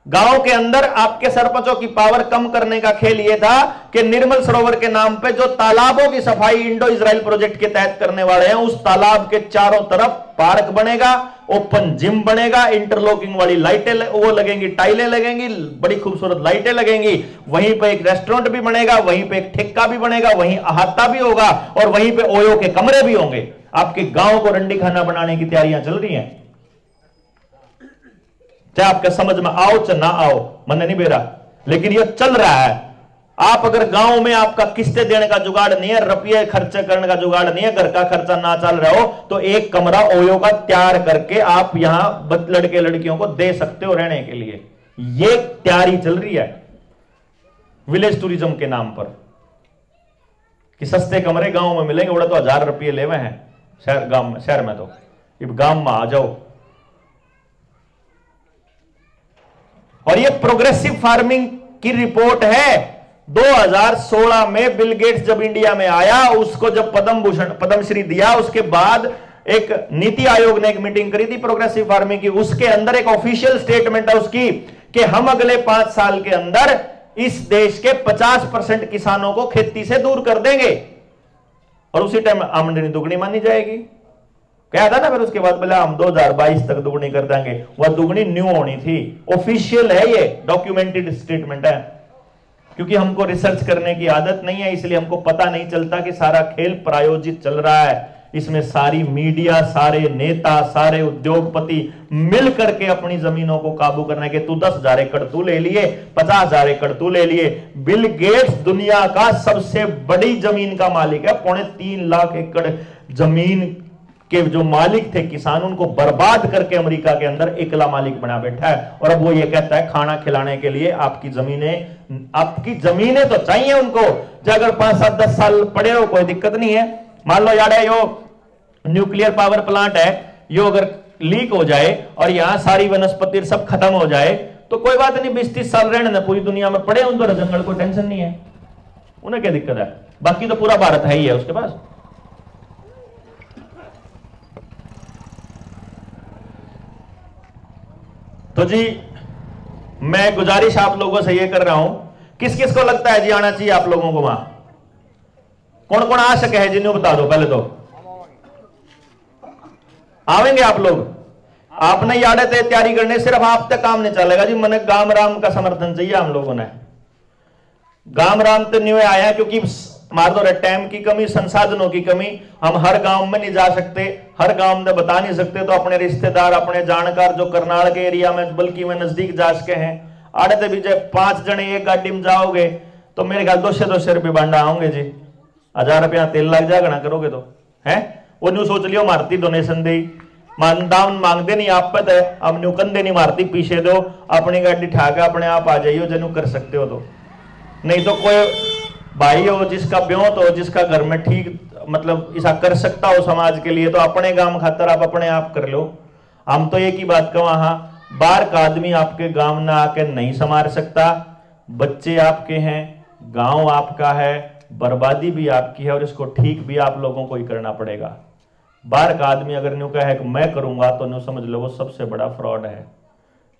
गांव के अंदर आपके सरपंचों की पावर कम करने का खेल यह था कि निर्मल सरोवर के नाम पे जो तालाबों की सफाई इंडो इजराइल प्रोजेक्ट के तहत करने वाले हैं, उस तालाब के चारों तरफ पार्क बनेगा, ओपन जिम बनेगा, इंटरलॉकिंग वाली लाइटें वो लगेंगी, टाइलें लगेंगी, बड़ी खूबसूरत लाइटें लगेंगी। वहीं पे एक रेस्टोरेंट भी बनेगा, वहीं पे एक ठेका भी बनेगा, वहीं अहाता भी होगा, और वहीं पे ओयो के कमरे भी होंगे। आपके गांव को रंडी खाना बनाने की तैयारियां चल रही हैं, चाहे आपके समझ में आओ चाहे ना आओ, मन नहीं बेरा, लेकिन यह चल रहा है। आप अगर गांव में आपका किस्तें देने का जुगाड़ नहीं है, रुपये खर्चे करने का जुगाड़ नहीं है, घर का खर्चा ना चल रहा हो, तो एक कमरा ओयो का तैयार करके आप यहां लड़के लड़कियों को दे सकते हो रहने के लिए। यह तैयारी चल रही है विलेज टूरिज्म के नाम पर कि सस्ते कमरे गांव में मिलेंगे। बड़ा तो 1000 रुपये लेवे हैं शहर में तो गांव में आ जाओ। और ये प्रोग्रेसिव फार्मिंग की रिपोर्ट है। 2016 में बिल गेट्स जब इंडिया में आया, उसको जब पद्मश्री दिया, उसके बाद एक नीति आयोग ने एक मीटिंग करी थी प्रोग्रेसिव फार्मिंग की। उसके अंदर एक ऑफिशियल स्टेटमेंट है उसकी कि हम अगले 5 साल के अंदर इस देश के 50% किसानों को खेती से दूर कर देंगे, और उसी टाइम आमदनी दुगनी मानी जाएगी। क्या था ना, फिर उसके बाद बोला हम 2022 तक दुगनी कर देंगे। वह दुगनी न्यू होनी थी, ऑफिशियल है, ये डॉक्यूमेंटेड स्टेटमेंट है। क्योंकि हमको रिसर्च करने की आदत नहीं है, इसलिए हमको पता नहीं चलता कि सारा खेल प्रायोजित चल रहा है। इसमें सारी मीडिया, सारे नेता, सारे उद्योगपति मिल करके अपनी जमीनों को काबू करने के, तू 10,000 एकड़ तू ले लिए, 50,000 एकड़ तू ले लिए। बिल गेट्स दुनिया का सबसे बड़ी जमीन का मालिक है, 3.25 लाख एकड़ जमीन के जो मालिक थे किसान, उनको बर्बाद करके अमेरिका के अंदर एकला मालिक बना बैठा है। और अब वो ये कहता है खाना खिलाने के लिए आपकी जमीनें तो चाहिए उनको। जो अगर 5, 7, 10 साल पड़े हो कोई दिक्कत नहीं है। मान लो यार यो न्यूक्लियर पावर प्लांट है, यो अगर लीक हो जाए और यहां सारी वनस्पति सब खत्म हो जाए तो कोई बात नहीं, 20-30 साल रहने ना, पूरी दुनिया में पड़े उन तो जंगल को टेंशन नहीं है, उन्हें क्या दिक्कत है। बाकी तो पूरा भारत है ही है उसके पास। तो जी मैं गुजारिश आप लोगों से ये कर रहा हूं, किस किस को लगता है जी आना चाहिए आप लोगों को वहां? कौन कौन आ सके है जिन्हें बता दो पहले तो। आवेंगे आप लोग? आपने याद थे तैयारी करने, सिर्फ आप तक काम नहीं चलेगा जी। मैंने गाम राम का समर्थन चाहिए हम लोगों ने। गाम राम तो न्यू आया है क्योंकि हमारे तो टाइम की कमी, संसाधनों की कमी, हम हर गांव में नहीं जा सकते, हर गांव में बता नहीं सकते, तो अपने रिश्तेदार, अपने जानकार जो करनाल के एरिया में बल्कि में नजदीक जा सके हैं, आड़े भी जब 5 जने एक गाड़ी में जाओगे तो मेरे ख्याल 200 रुपये बांडा आओगे जी, 1000 रुपया तेल लग जाएगा ना करोगे तो है। वो न्यू सोच लियो मारती डोनेशन दे, मानदान मांगते नहीं आप पे, अब न्यू कंधे नहीं मारती, पीछे दो, अपनी गाड़ी ठाके अपने आप आ जाइयो जनु कर सकते हो तो। नहीं तो कोई भाई हो जिसका ब्योत हो, जिसका घर में ठीक मतलब ऐसा कर सकता हो समाज के लिए, तो अपने गांव खातर आप अपने आप कर लो। हम तो एक ही बात कहूँ, हाँ बाहर का आदमी आपके गांव ना आके नहीं संभाल सकता, बच्चे आपके हैं, गांव आपका है, बर्बादी भी आपकी है, और इसको ठीक भी आप लोगों को ही करना पड़ेगा। बाहर का आदमी अगर न्यू कहे कि मैं करूंगा तो न्यू समझ लो वो सबसे बड़ा फ्रॉड है,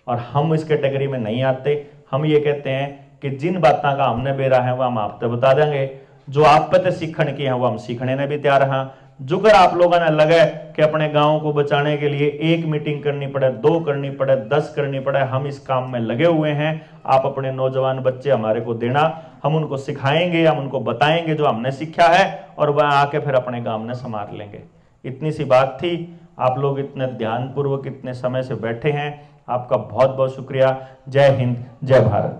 और हम इस कैटेगरी में नहीं आते। हम ये कहते हैं कि जिन बातों का हमने बेरा है वह हम आपको बता देंगे, जो आप पे सीखने की है वो हम सीखने ने भी तैयार हैं। जुगर आप लोगों ने लगे कि अपने गांव को बचाने के लिए 1 मीटिंग करनी पड़े, 2 करनी पड़े, 10 करनी पड़े, हम इस काम में लगे हुए हैं। आप अपने नौजवान बच्चे हमारे को देना, हम उनको सिखाएंगे, हम उनको बताएंगे जो हमने सीखा है, और वह आके फिर अपने गांव में संभाल लेंगे। इतनी सी बात थी। आप लोग इतने ध्यानपूर्वक इतने समय से बैठे हैं, आपका बहुत बहुत शुक्रिया। जय हिंद, जय भारत।